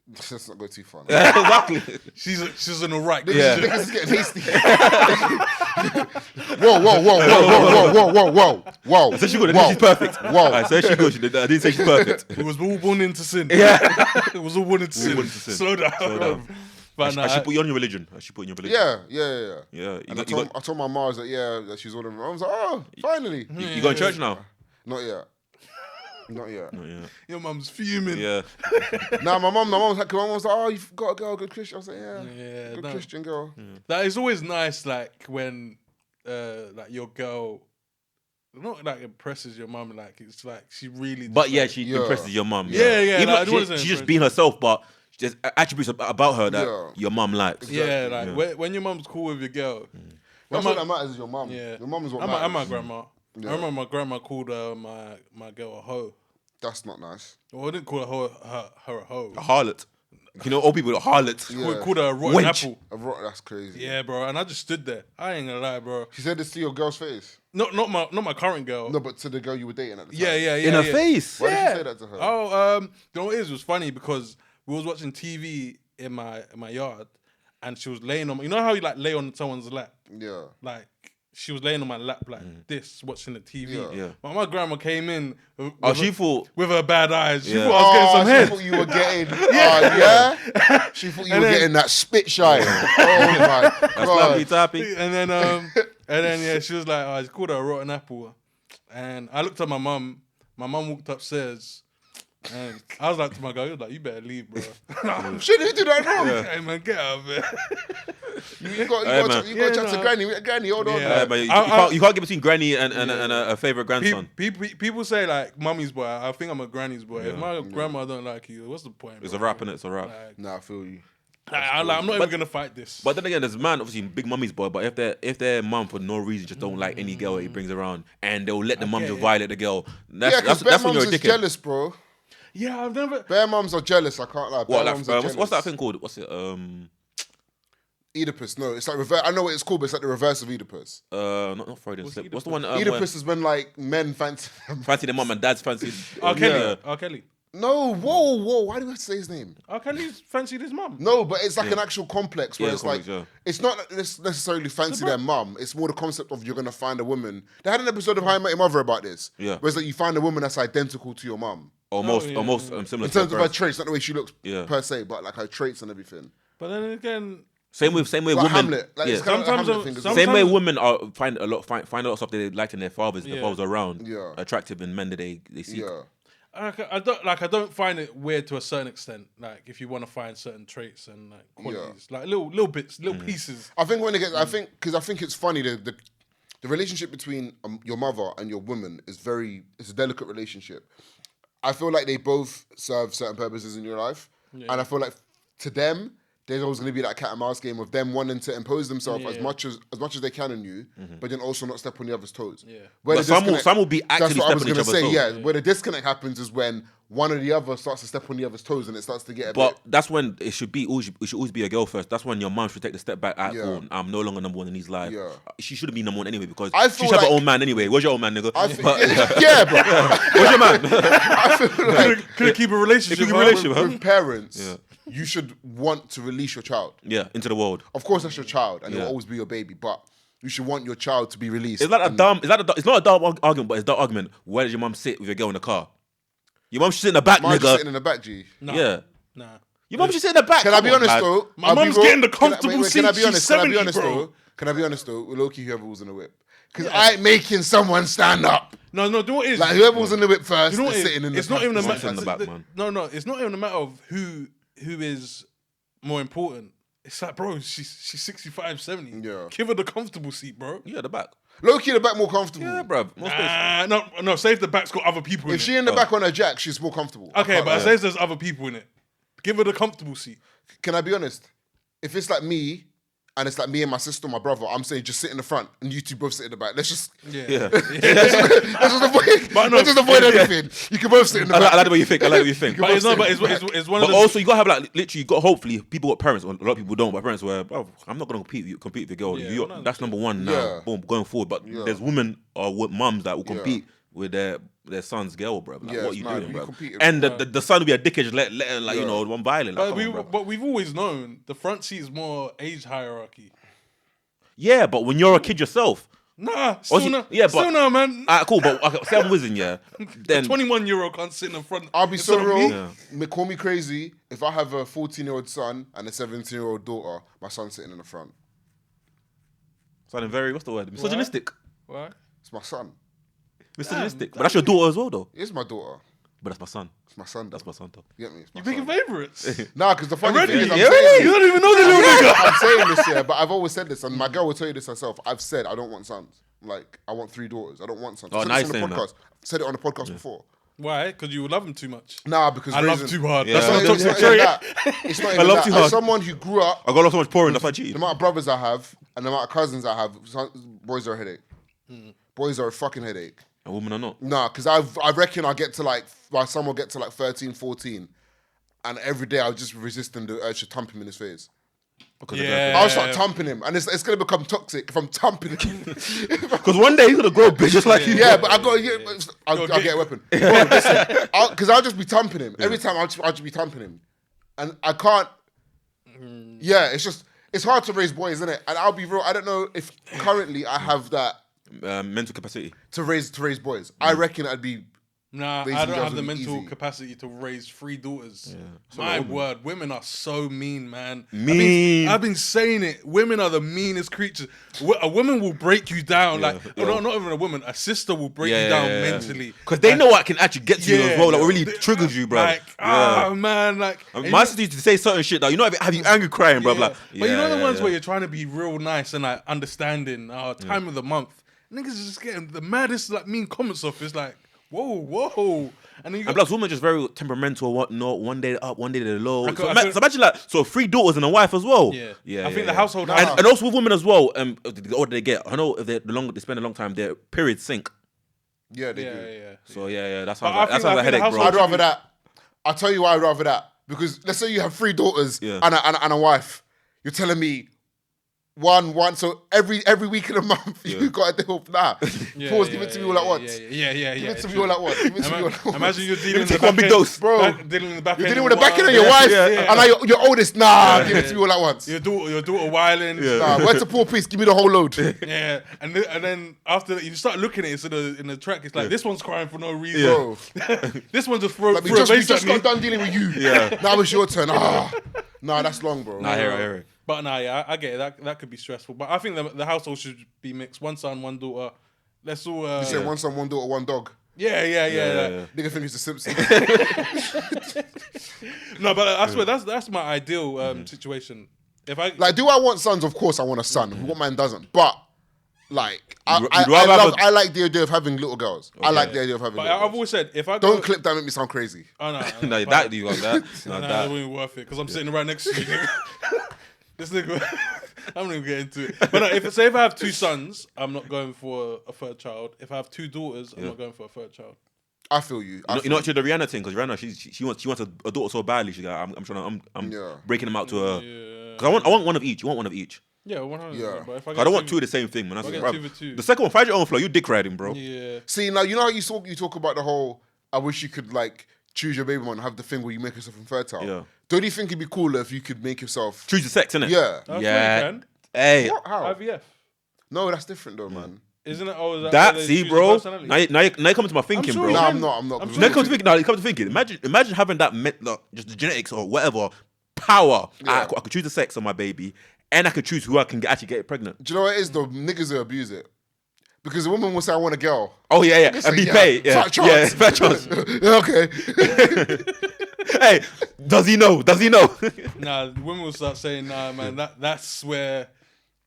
Let's not go too far. Exactly. She's in the right. Yeah. Decision. Niggas is getting hasty. Whoa. So she good. She's perfect. Whoa. I said she good. I didn't say she's perfect. It was all born into sin. Yeah. It was all born into sin. born into sin. Slow down. But I should put you on your religion. I should put you on your religion. Yeah. Yeah. And I told my mom that she's ordering. I was like, oh, finally. You going to church now? Not yet. Not yet. Your mum's fuming. Yeah. Nah, my mom was like, oh, you've got a girl, good Christian. I was like, Yeah, good no. Christian girl. That is always nice, like when like your girl not like impresses your mum, like it's like she really. But just, yeah, like, she impresses your mum. Yeah. Even Like, though she's just being herself, but there's attributes about her that your mum likes. Yeah, like when your mum's cool with your girl. That's what that matters is your mum. Yeah, Your mum is what I'm matters. my grandma. Yeah. I remember my grandma called my girl a hoe. That's not nice. Well, I didn't call her a hoe. A harlot. You know, old people are harlots. Yeah. Called her a rotten Wench. apple. That's crazy. Yeah, bro. And I just stood there. I ain't gonna lie, bro. She said this to your girl's face. Not my current girl. No, but to the girl you were dating at the time. Yeah. In her face. Why did you say that to her? Oh, you know what it is? It was funny because we was watching TV in my yard, and she was laying on. You know how you like lay on someone's lap? Yeah. Like she was laying on my lap like this, watching the TV. Yeah. But my grandma came in. She thought. With her bad eyes. She Yeah. thought I was getting some head. She thought you were getting. She thought you were getting that spit shine. Oh my That's god. lovely tapping. And then yeah, she was like, I called her a rotten apple. And I looked at my mum. My mum walked upstairs. And I was like to my guy, he was like, you better leave, bro. Shit, who did that wrong? Hey man, get out of here. You got to chat to Granny. Granny, hold on. Yeah. But you can't get between granny and a favorite grandson. People say like mummy's boy. I think I'm a granny's boy. If my grandma don't like you, what's the point? It's bro? a rap, innit? It's a rap. Like, Nah, I feel you. I'm not even gonna fight this. But then again, there's man obviously big mummy's boy. But if their mum for no reason just don't like any girl that he brings around, and they'll let the mum just violate the girl, Yeah, because bare that's when mums you're a is dickhead. jealous, bro. Yeah, I've never. Bare mums are jealous. I can't lie. What, Bare like, mums are jealous. what's that thing called? What's it? Oedipus. No, it's like reverse. I know what it's called, but it's like the reverse of Oedipus. Not Freudian slip. What's the one? Oedipus is when like men fancy them. Fancy their mum and dad's fancy. R. Kelly. Yeah. R. Kelly. No, whoa. Why do we have to say his name? R. Kelly's fancied his mum. No, but it's like an actual complex where Yeah, it's complex, like yeah. it's not necessarily fancy their mum. It's more the concept of you're gonna find a woman. They had an episode of How I Met Your Mother about this. Yeah. Where it's like you find a woman that's identical to your mum Almost yeah, similar. in to terms of her parents. traits, not the way she looks Yeah. per se, but like her traits and everything. But then again, Same way Like women. Hamlet. Like, yeah. it's kind of like a Sometimes Hamlet thing as well. Same way sometimes- women are find a lot of stuff they liked in their fathers. Their Yeah. fathers around. Yeah. Attractive in men that they see. Yeah. I don't find it weird to a certain extent. Like if you want to find certain traits and like qualities, like little bits, little pieces. I think when it gets, I think it's funny the relationship between your mother and your woman is it's a delicate relationship. I feel like they both serve certain purposes in your life, and I feel like to them there's always going to be that cat and mouse game of them wanting to impose themselves as much as they can on you, but then also not step on the other's toes. Yeah. Where But the some will be actually that's what I was stepping going each to other's say. toes. Where the disconnect happens is when one or the other starts to step on the other's toes and it starts to get a But bit. that's when it should always be a girl first. That's when your mum should take the step back. Cool, I'm no longer number one in his life. Yeah. She shouldn't be number one anyway because I she feel should have her like- own man anyway. Where's your own man, nigga? Yeah, bro. Where's your man? I feel like Could keep a relationship. Keep a huh? relationship. with parents, you should want to release your child. Yeah, into the world. Of course, that's your child, and it will Yeah. always be your baby. But you should want your child to be released. It's like a dumb. It's not a dumb argument, but it's a dumb argument. Where does your mum sit with your girl in the car? Your mum should sit in the back, Mine's just nigga. sitting in the back, G. Nah. Yeah. Nah. Your mum should sit in the back. Can I be Come on, honest lad. though? My I'll be mum's real- getting the can I- comfortable wait, Can I be seat. honest? She's Can I be 70, honest bro. though? Can I be honest though? Low-key, whoever was in the whip, because I ain't making someone stand up. No, do you know what it is? Like whoever was in the whip first, You know what is it is? sitting in the. It's not even a It's matter in the back, man. No, it's not even a matter of who is more important. It's like, bro, she's 65, 70. Yeah. Give her the comfortable seat, bro. Yeah, the back. Low-key, the back more comfortable. Yeah, bro. No, save the back's got other people in If it. she in the back on her jack, she's more comfortable. Okay, but I it says there's other people in it. Give her the comfortable seat. Can I be honest? If it's like me, and it's like me and my sister, my brother, I'm saying just sit in the front, and you two both sit in the back. Let's just Yeah. let's just avoid everything. You can both sit in the I back. like the way you think. I like the way you think. But it's not. But it's one of But the. also, you gotta have like literally. You got hopefully people got parents. A lot of people don't. But parents were, oh, I'm not gonna compete with your girl. Yeah, That's number one now. Yeah. Boom, going forward. But there's women or mums that will compete with their son's girl, bro. Like, Yeah, what are it's you mad. doing, We bro? compete- And the son will be a dickhead, just letting like you know one violent. Like, But we've always known the front seat is more age hierarchy. yeah, but when you're a kid yourself, Nah, still no, man. cool. But okay, say I'm whizzing, yeah. Then 21-year-old can't sit in the front. I'll be instead so of real. me. Call me crazy. If I have a 14-year-old son and a 17-year-old daughter, my son's sitting in the front. sounding very what's the word? Misogynistic. Why? It's my son. Misogynistic. But that's your daughter as well, though. It's my daughter. But that's my son. It's my son. That's my son, though. You get me? It's my You picking son. favourites? Nah, because the funny Already? thing is, I'm Yeah, saying you don't even know the little nigga. I'm saying this, yeah, but I've always said this, and my girl will tell you this herself. I've said I don't want sons. Like, I want 3 daughters. I don't want sons. Oh, I said nice this on the saying podcast. I've said it on the podcast before. Why? Because you love him too much. Nah, because I love raising- too hard. Yeah. That's what I'm It's talking not even about. that. It's not even love that. too As hard. someone who grew up, I got so much pouring. That's why I the cheated. amount of brothers I have and the amount of cousins I have, boys are a headache. Boys are a fucking headache. A woman or not? Nah, because I reckon I get to like, my son will get to like 13, 14, and every day I'll just resisting the urge to thump him in his face. Yeah. I'll start thumping him, and it's going to become toxic if I'm thumping him. Because one day he's gonna grow big just like you. Yeah, but I'll get a weapon. Because I'll just be thumping him. Every time I'll just be thumping him. And I can't... Yeah, it's hard to raise boys, isn't it? And I'll be real, I don't know if currently I have that mental capacity. to raise boys. I reckon I'd be... Nah, Raising I don't girls have the would be mental easy. capacity to raise 3 daughters. So My women. word, women are so mean, man. Mean. I've been saying it. Women are the meanest creatures. A woman will break you down. Like, not even a woman. A sister will break you down mentally. Because they know what can actually get to you as well. Like, what really triggers you, bro. Like, man, like. My sister used to say certain shit. Like, you know, have you angry crying, bro? Like, but you know the ones where you're trying to be real nice and like understanding. Time of the month, niggas is just getting the maddest like mean comments off. It's like, whoa. And then you And plus, women are just very temperamental or whatnot. One day they're up, one day they're low. I So feel- imagine like 3 daughters and a wife as well. I think the household. And also with women as well. The older they get, I know if they spend a long time, their periods sink. Yeah, they do. Yeah. So that But sounds I like think a the headache, bro. household- I'd rather that. I'll tell you why I'd rather that. Because let's say you have 3 daughters Yeah. and a wife. You're telling me one. So every week of the month you got to deal with that. Pause. Give it to me all at once. Yeah. Give it to me all at once. Give it to me all at once. Imagine you're dealing with take the one back big end, dose. Bro. dealing with the back You're end dealing with the back end of your your wife, Yeah. and now your oldest. Nah, give it to me all at once. Your daughter whiling. Nah, where's the poor piece? Give me the whole load. Yeah, and then after that, you start looking at it in the track. It's like this one's crying for no reason. Bro, This one just threw like, we a just vase at me. got done dealing with you. Yeah. Now it's your turn. Nah, that's long, bro. I hear it. But nah, yeah, I get it. That could be stressful. But I think the household should be mixed. 1 son, 1 daughter. Let's all. You said 1 son, 1 daughter, 1 dog. Yeah. Nigga think it's the Simpsons. No, but I swear that's my ideal situation. If I Like, do I want sons? Of course I want a son. What man doesn't? But Like, You'd rather have I like the idea of having little girls. I like the idea of having But little I've girls. always said, if I Don't go, clip that, make me sound crazy. oh no, No, but- that you got that. No, No, that that. wouldn't be worth it because I'm sitting right next to you. Nigga. This nigga, I'm not even getting into it. But no, if I have 2 sons, I'm not going for a third child. If I have 2 daughters, I'm not going for a third child. I feel you. You know what the Rihanna thing? Because Rihanna, she wants a daughter so badly. She's like, I'm breaking them out to her. Yeah. Because I want one of each. You want one of each. Yeah, 100. Yeah. But if I, I don't want 2 of the same thing, man. That's I get bruv. 2 for 2. The second one, find your own flow. You dick riding, bro. Yeah. See, now, you know how you talk about the whole, I wish you could, like, choose your baby mom and have the thing where you make yourself infertile. Yeah. Don't you think it'd be cooler if you could make yourself... Choose the sex, innit? Yeah. That's Yeah. what you can. Hey, What? How? IVF. No, that's different though, man. Isn't it? Oh, is that where they see, choose bro. the personality? Now you come to my thinking, sure bro. you No, can. I'm not. I'm not. I'm Because sure Now you come to think. Now you come to thinking. Imagine having that just the genetics or whatever power. Yeah. I could choose the sex of my baby, and I could choose who I can actually get pregnant. do you know what it is though? Niggas will abuse it. Because a woman will say, I want a girl. Oh yeah, Niggas and say, be paid. Yeah, fat yeah, chance. fat chance. Okay. Hey, does he know? Does he know? Nah, women will start saying, nah, man, that's where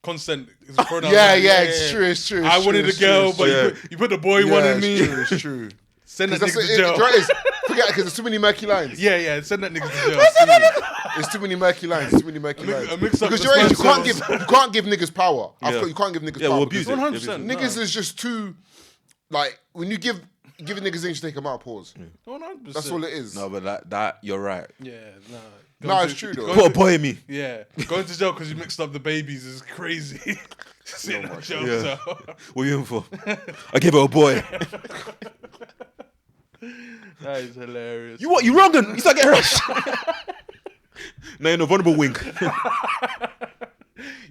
consent is thrown out. Yeah, Like, it's true, it's true. I wanted a girl, but Yeah. you put the boy one in me. It's true. Send that 'Cause nigga that's to it, jail. do you know what it is? Forget it, because there's too many murky lines. Yeah, send that nigga to jail. There's too many murky lines. Too many murky lines. a mix up Because the you know what it is? sperm You can't give niggas power. Yeah. You can't give niggas Yeah, power. we'll because abuse it. 100%. Niggas is just too, like, when you give niggas things, you take them out, pause. 100%. That's all it is. No, but that you're right. Yeah, nah. No, Going it's to- true, though. going Put a to- boy in me. Yeah, going to jail because you mixed up the babies is crazy. Sitting in jail Yeah. cell. What are you in for? I gave her a boy. That is hilarious. You what? You wrong? You start getting rushed. Now you're in a vulnerable wing.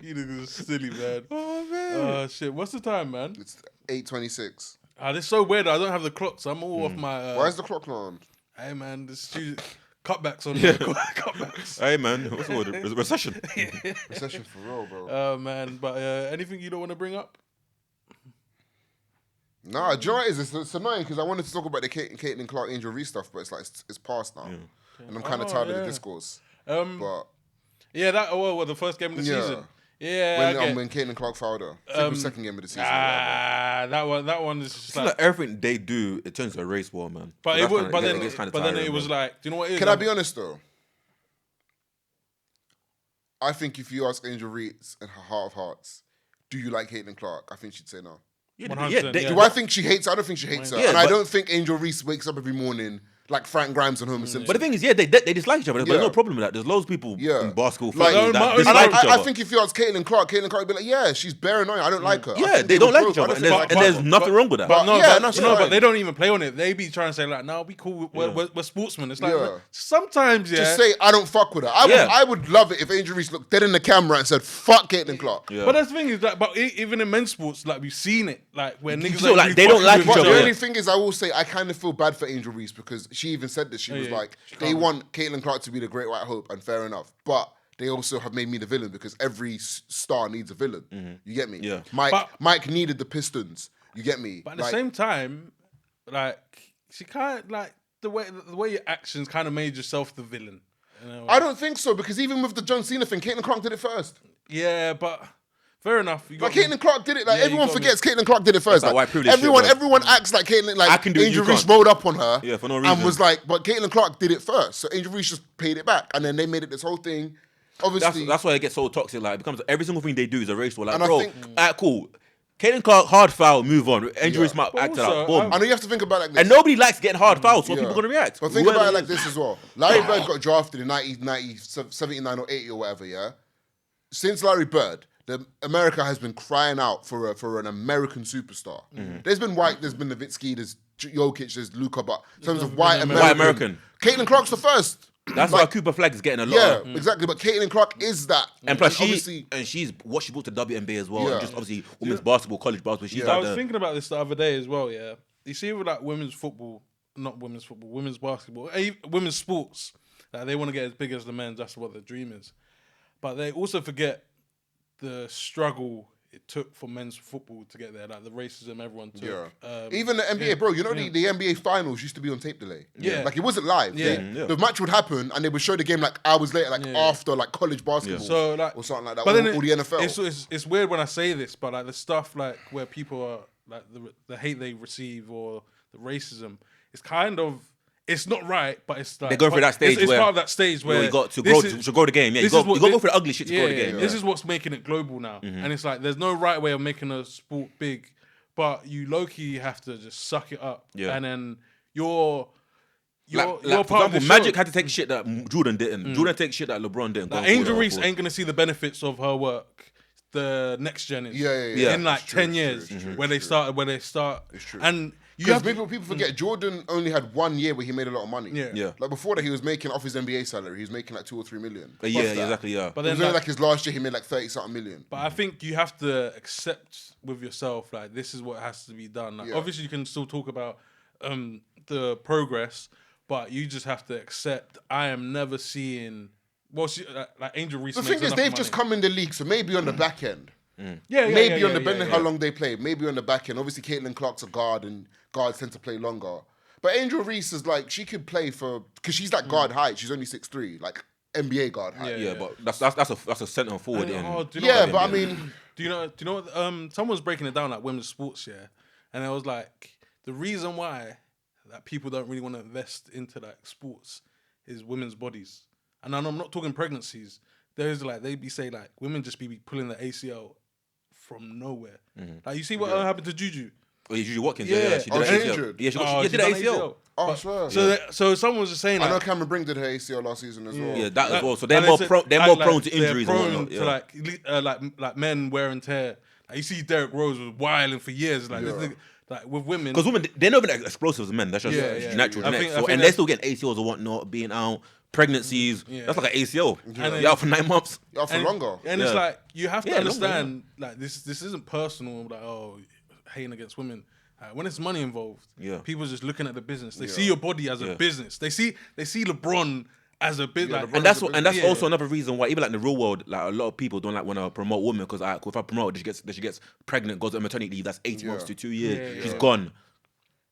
You niggas are silly, man. Oh man. Oh shit! What's the time, man? It's 8:26. This is so weird. I don't have the clock, so I'm all off my. Why is the clock not on? Hey man, this cutbacks on cutbacks. Hey man, what's the word? Recession. Recession for real, bro. Oh man, but anything you don't want to bring up? Nah, do you know what it is? It's annoying because I wanted to talk about the Caitlin Clark Angel Reese stuff, but it's like it's past now, and I'm kind of tired of the discourse. But Yeah, that the first game of the Yeah. season. Yeah, when Caitlin Clark fouled her, I think it was second game of the season. or whatever. that one is just It's like everything they do, it turns to a race war, man. But that's it was, kinda- but then, it gets kinda but then tiring, it was man. like, do you know what it is? Can I be honest though? I think if you ask Angel Reese in her heart of hearts, do you like Caitlin Clark? I think she'd say no. 100%, they- yeah. Do I think she hates her? I don't think she hates her. Yeah, And I but- don't think Angel Reese wakes up every morning like Frank Grimes and Homer Simpson. But the thing is, they dislike each other. But Yeah. there's no problem with that. There's loads of people Yeah. in basketball Like, families no, that and dislike each I other. think if you ask Caitlin Clark would be like, yeah, she's bare annoying. I don't like her. I Yeah, think they don't were like each broke. other, I don't and there's nothing wrong with that. But no, Yeah, but, that's no, fine. but they don't even play on it. They be trying to say like, no, we cool. We're sportsmen. It's like Yeah. sometimes, yeah. Just say I don't fuck with her. I would love it if Angel Reese looked dead in the camera and said, fuck Caitlin Clark. Yeah. But that's the thing is like, but even in men's sports, like we've seen it, like where niggas feel like really they don't fucking like with each But other. the Yeah. only thing is, I will say, I kind of feel bad for Angel Reese because she even said this. She was yeah. like, they want Caitlin Clark to be the Great White Hope, and fair enough. But they also have made me the villain because every star needs a villain. You get me? Yeah. Mike needed the Pistons. You get me? But at the same time, like she kind of like the way your actions kind of made yourself the villain. You know? I don't think so because even with the John Cena thing, Caitlin Clark did it first. Yeah, but fair enough. You But got me. Caitlin Clark did it. Like Yeah, you everyone got me. forgets Caitlin Clark did it first. that Like, white privilege shit, bro. everyone acts like Caitlin, like I can do it, Angel you Reese can't. rolled up on her. Yeah, for no And reason. was like, but Caitlin Clark did it first. So Angel Reese just paid it back. And then they made it this whole thing. Obviously, That's why it gets so toxic. Like it becomes every single thing they do is a race war. Like, And I bro, think- alright, cool. Caitlin Clark, hard foul, move on. Angel Reese might But act it also, out. Boom. I know you have to think about it like this. And nobody likes getting hard fouls, so Yeah. people are gonna react. But think Whoever about it it like is. this as well. Larry Bird got drafted in 79 or 80 or whatever, yeah? Since Larry Bird, America has been crying out for an American superstar. There's been Nowitzki, there's Jokic, there's Luka, but in terms of white American, White American. Caitlin Clark's the first. That's why Cooper Flag is getting a lot. Yeah, of, exactly. But Caitlin Clark is that. and plus obviously, she's what she brought to WNBA as well. Yeah. And just obviously women's basketball, college basketball. She's Yeah. I like was the, thinking about this the other day as well. Yeah, you see with like women's football, not women's football, women's basketball, women's sports. Like they want to get as big as the men's. That's what their dream is. But they also forget the struggle it took for men's football to get there, like the racism everyone took. Yeah. Even the NBA, bro. You know the NBA finals used to be on tape delay. Yeah. Like it wasn't live. Yeah. The match would happen and they would show the game like hours later, like after like college basketball, so like or something like that, but or, then or the NFL. It's weird when I say this, but like the stuff like where people are like the hate they receive or the racism, it's kind of. It's not right, but it's like... They're going through that stage it's where... part of that stage where... you got to grow the game. Yeah, you got to go for the ugly shit to grow the game. This is what's making it global now. And it's like, there's no right way of making a sport big, but you low-key have to just suck it up. Yeah. And then you're part for example, of the Magic show. had to take shit that Jordan didn't. Jordan take shit that LeBron didn't. Like Angel Reese ain't going to see the benefits of her work. The next gen is. Yeah. In like 10 years, where they start. It's true. And... Because people forget Jordan only had 1 year where he made a lot of money. Yeah. Like before that, he was making off his NBA salary. He was making like 2 or 3 million. Yeah, exactly. Yeah. But then it was only like his last year, he made like 30-something million. But I think you have to accept with yourself, like this is what has to be done. Like, obviously, you can still talk about the progress, but you just have to accept. I am never seeing. Well, like Angel Reese. The thing is, they've just come in the league, so maybe on the back end. Maybe on the depending how long they play. Maybe on the back end. Obviously, Caitlin Clark's a guard, and guards tend to play longer. But Angel Reese is like she could play for because she's like guard height. She's only 6'3", like NBA guard height. Yeah, but that's a centre forward. But I mean, do you know what? Someone's breaking it down like women's sports, and it was like the reason why that people don't really want to invest into like sports is women's bodies, and I'm not talking pregnancies. There's like they be saying like women just be pulling the ACL from nowhere. Like you see what happened to Juju. Oh, Juju Watkins. She did injured. Yeah, she did ACL. Oh, I swear. So someone was just saying. I know Cameron Brink did her ACL last season as well. Yeah, that as well. So they're more prone to injuries. They're prone to like men wear and tear. Like you see, Derrick Rose was wilding for years. Like with women, because women they're not even explosive as men. That's just natural. And they're still getting ACLs or whatnot, being out. Pregnancies, that's like an ACL. You're out for 9 months. You're out for longer. And it's like, you have to understand, like, this isn't personal, like, oh, hating against women. When it's money involved, people just looking at the business. They see your body as a business. They see LeBron as a business. And that's also another reason why, even like in the real world, like a lot of people don't like want to promote women because if I promote her, she gets pregnant, goes on maternity leave, that's 18 months to 2 years. She's gone.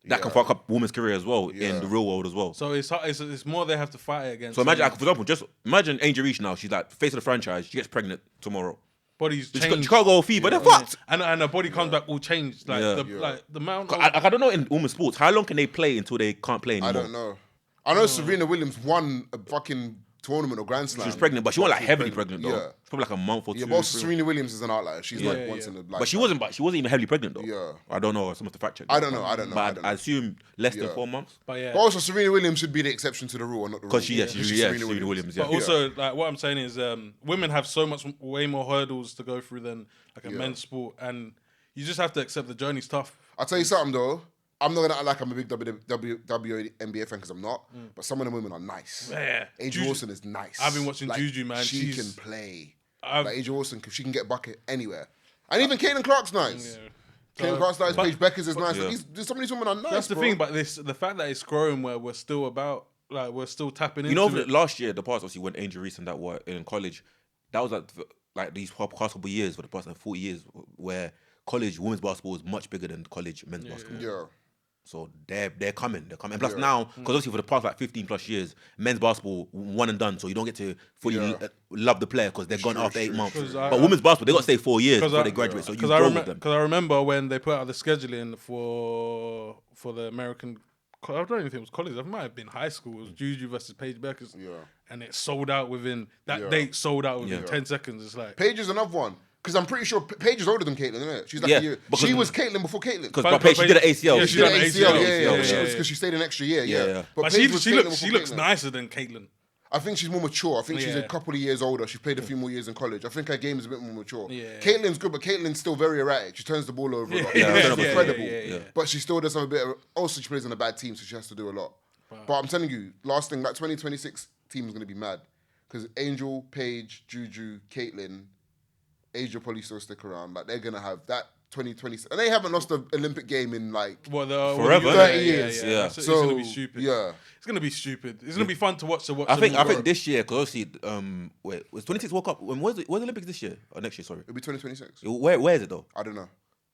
That can fuck up women's career as well in the real world as well. So it's more they have to fight against. So imagine, for example, just imagine Angel Reese now. She's like face of the franchise. She gets pregnant tomorrow. Body's changed. She can't go fever. They're fucked. And her body comes back all changed. Like the amount. I don't know in women's sports how long can they play until they can't play anymore. I don't know. I know Serena Williams won a fucking tournament or Grand Slam. She was pregnant, but she wasn't like heavily pregnant though. Yeah. It's probably like a month or two. Yeah, but also Serena Williams is an outlier. She's like once in a lifetime. But she wasn't even heavily pregnant though. Yeah. I don't know. Some of the fact check. I don't know. But I assume less than 4 months. But also Serena Williams should be the exception to the rule, or not the rule. Because she's Serena Williams. But also, like what I'm saying is, women have so much way more hurdles to go through than like a men's sport, and you just have to accept the journey's tough. I'll tell you something though. I'm not gonna act like I'm a big WNBA fan because I'm not. But some of the women are nice. Yeah, Angel Wilson is nice. I've been watching Juju, man. She can play. Like Angel Wilson, she can get bucket anywhere. And even Caitlin Clark's nice. Caitlin Clark's nice. Paige Beckers is nice. Like, some of these women are nice. That's the thing, but the fact that it's growing where we're still tapping into. You know, last year, the past obviously when Angel Reese and that were in college, that was like these past couple of years for the past 40 years where college women's basketball is much bigger than college men's basketball. Yeah. So they're coming. And plus now, because obviously for the past like 15 plus years, men's basketball one and done. So you don't get to fully love the player because they're gone after 8 months. But women's basketball, they got to stay 4 years before they graduate. So you grow with them. Because I remember when they put out the scheduling for the American, I don't even think it was college. It might have been high school. It was Juju versus Paige Beckers. Yeah. And it sold out within that date. Sold out within 10 seconds. It's like Paige is another one. Because I'm pretty sure Paige is older than Caitlin, isn't it? She's like a year. She was Caitlin before Caitlin. Because Paige, she did an ACL. Yeah, she did an ACL. Because she stayed an extra year. Yeah. But she looks nicer than Caitlin. I think she's more mature. I think she's a couple of years older. She's played a few more years in college. I think her game is a bit more mature. Yeah. Caitlin's good, but Caitlin's still very erratic. She turns the ball over a lot. Incredible. But she still does have a bit of... Also, she plays on a bad team, so she has to do a lot. Wow. But I'm telling you, last thing, that 2026 team is going to be mad. Because Angel, Paige, Juju, Caitlin... Age will probably still stick around. Like they're gonna have that 2020, and they haven't lost an Olympic game in like forever. 30 years. Yeah. It's So gonna be stupid. yeah, it's gonna be stupid. It's gonna be fun to watch. I think this year, because obviously, wait, was 26 World Cup? When was the Olympics this year or next year? Sorry, it'll be 2026. Where is it though? I don't know.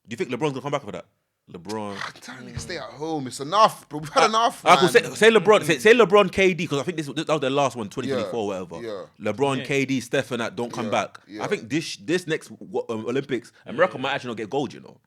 Do you think LeBron's gonna come back for that? LeBron. Damn, nigga, stay at home. It's enough, bro. We've had enough. I could Man. say LeBron. Say LeBron, KD, because I think that was their last one, 2024, whatever. Yeah. LeBron, KD, Steph, and that don't come back. Yeah. I think this next Olympics, America might actually not get gold. You know.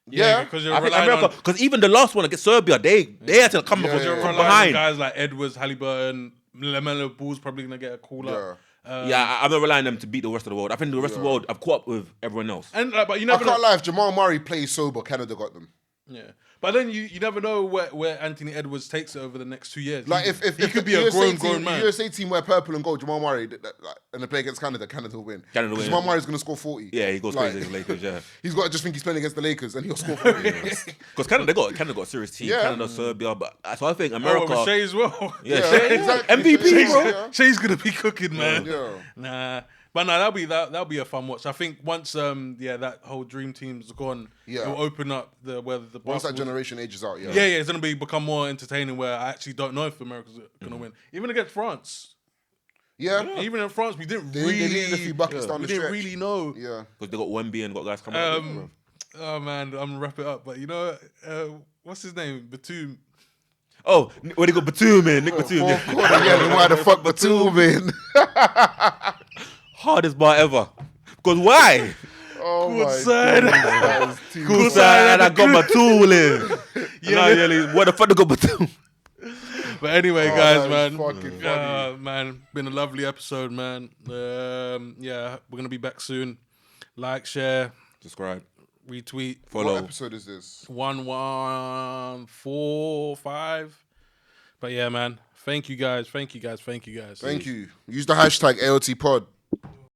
Yeah, because you're I think relying America, because even the last one against Serbia, they had to come from on behind. guys like Edwards, Halliburton, LaMelo Ball's probably gonna get a call up. I'm not relying on them to beat the rest of the world. I think the rest of the world, I've caught up with everyone else. And but you I never can't know. lie. If Jamal Murray plays sober, Canada got them. Yeah, but then you never know where Anthony Edwards takes it over the next 2 years. Like if he could be the a USA grown man. The USA team wear purple and gold, Jamal Murray, and they play against Canada, Canada will win. Canada will win. Jamal Murray's gonna score 40. Yeah, he goes crazy against the Lakers. Yeah, he's got to just think he's playing against the Lakers and he'll score 40. because Canada got a serious team. Yeah. Canada, Serbia, but so I think America. with Shea as well. Yeah, exactly. MVP, Shea, bro. yeah. Shea's gonna be cooking, man. Yeah. Nah. But no, that'll be a fun watch. I think once that whole dream team's gone, it'll open up where the Once that generation ages out, yeah, it's gonna become more entertaining. Where I actually don't know if America's gonna win, even against France. Yeah. Even in France, we didn't They really. needed a few buckets down we the didn't stretch. really know. Yeah. Because they got Wemby and got guys coming out. Oh man, I'm gonna wrap it up. But you know, what's his name? Batum. Oh, where they got Batum in? Nick Batum. Fourth quarter again. Why the fuck Batum in? Hardest bar ever. Because why? Oh Good my side. God. That is too Good much. side, I got my tool in. Yeah, what the fuck they got Batum? But anyway, Oh, guys, that is man, fucking funny. man, been a lovely episode, man. Yeah, we're gonna be back soon. Like, share, Subscribe, retweet. follow. What episode is this? 1145. But yeah, man. Thank you guys. Thank you. Use the hashtag AOT Pod.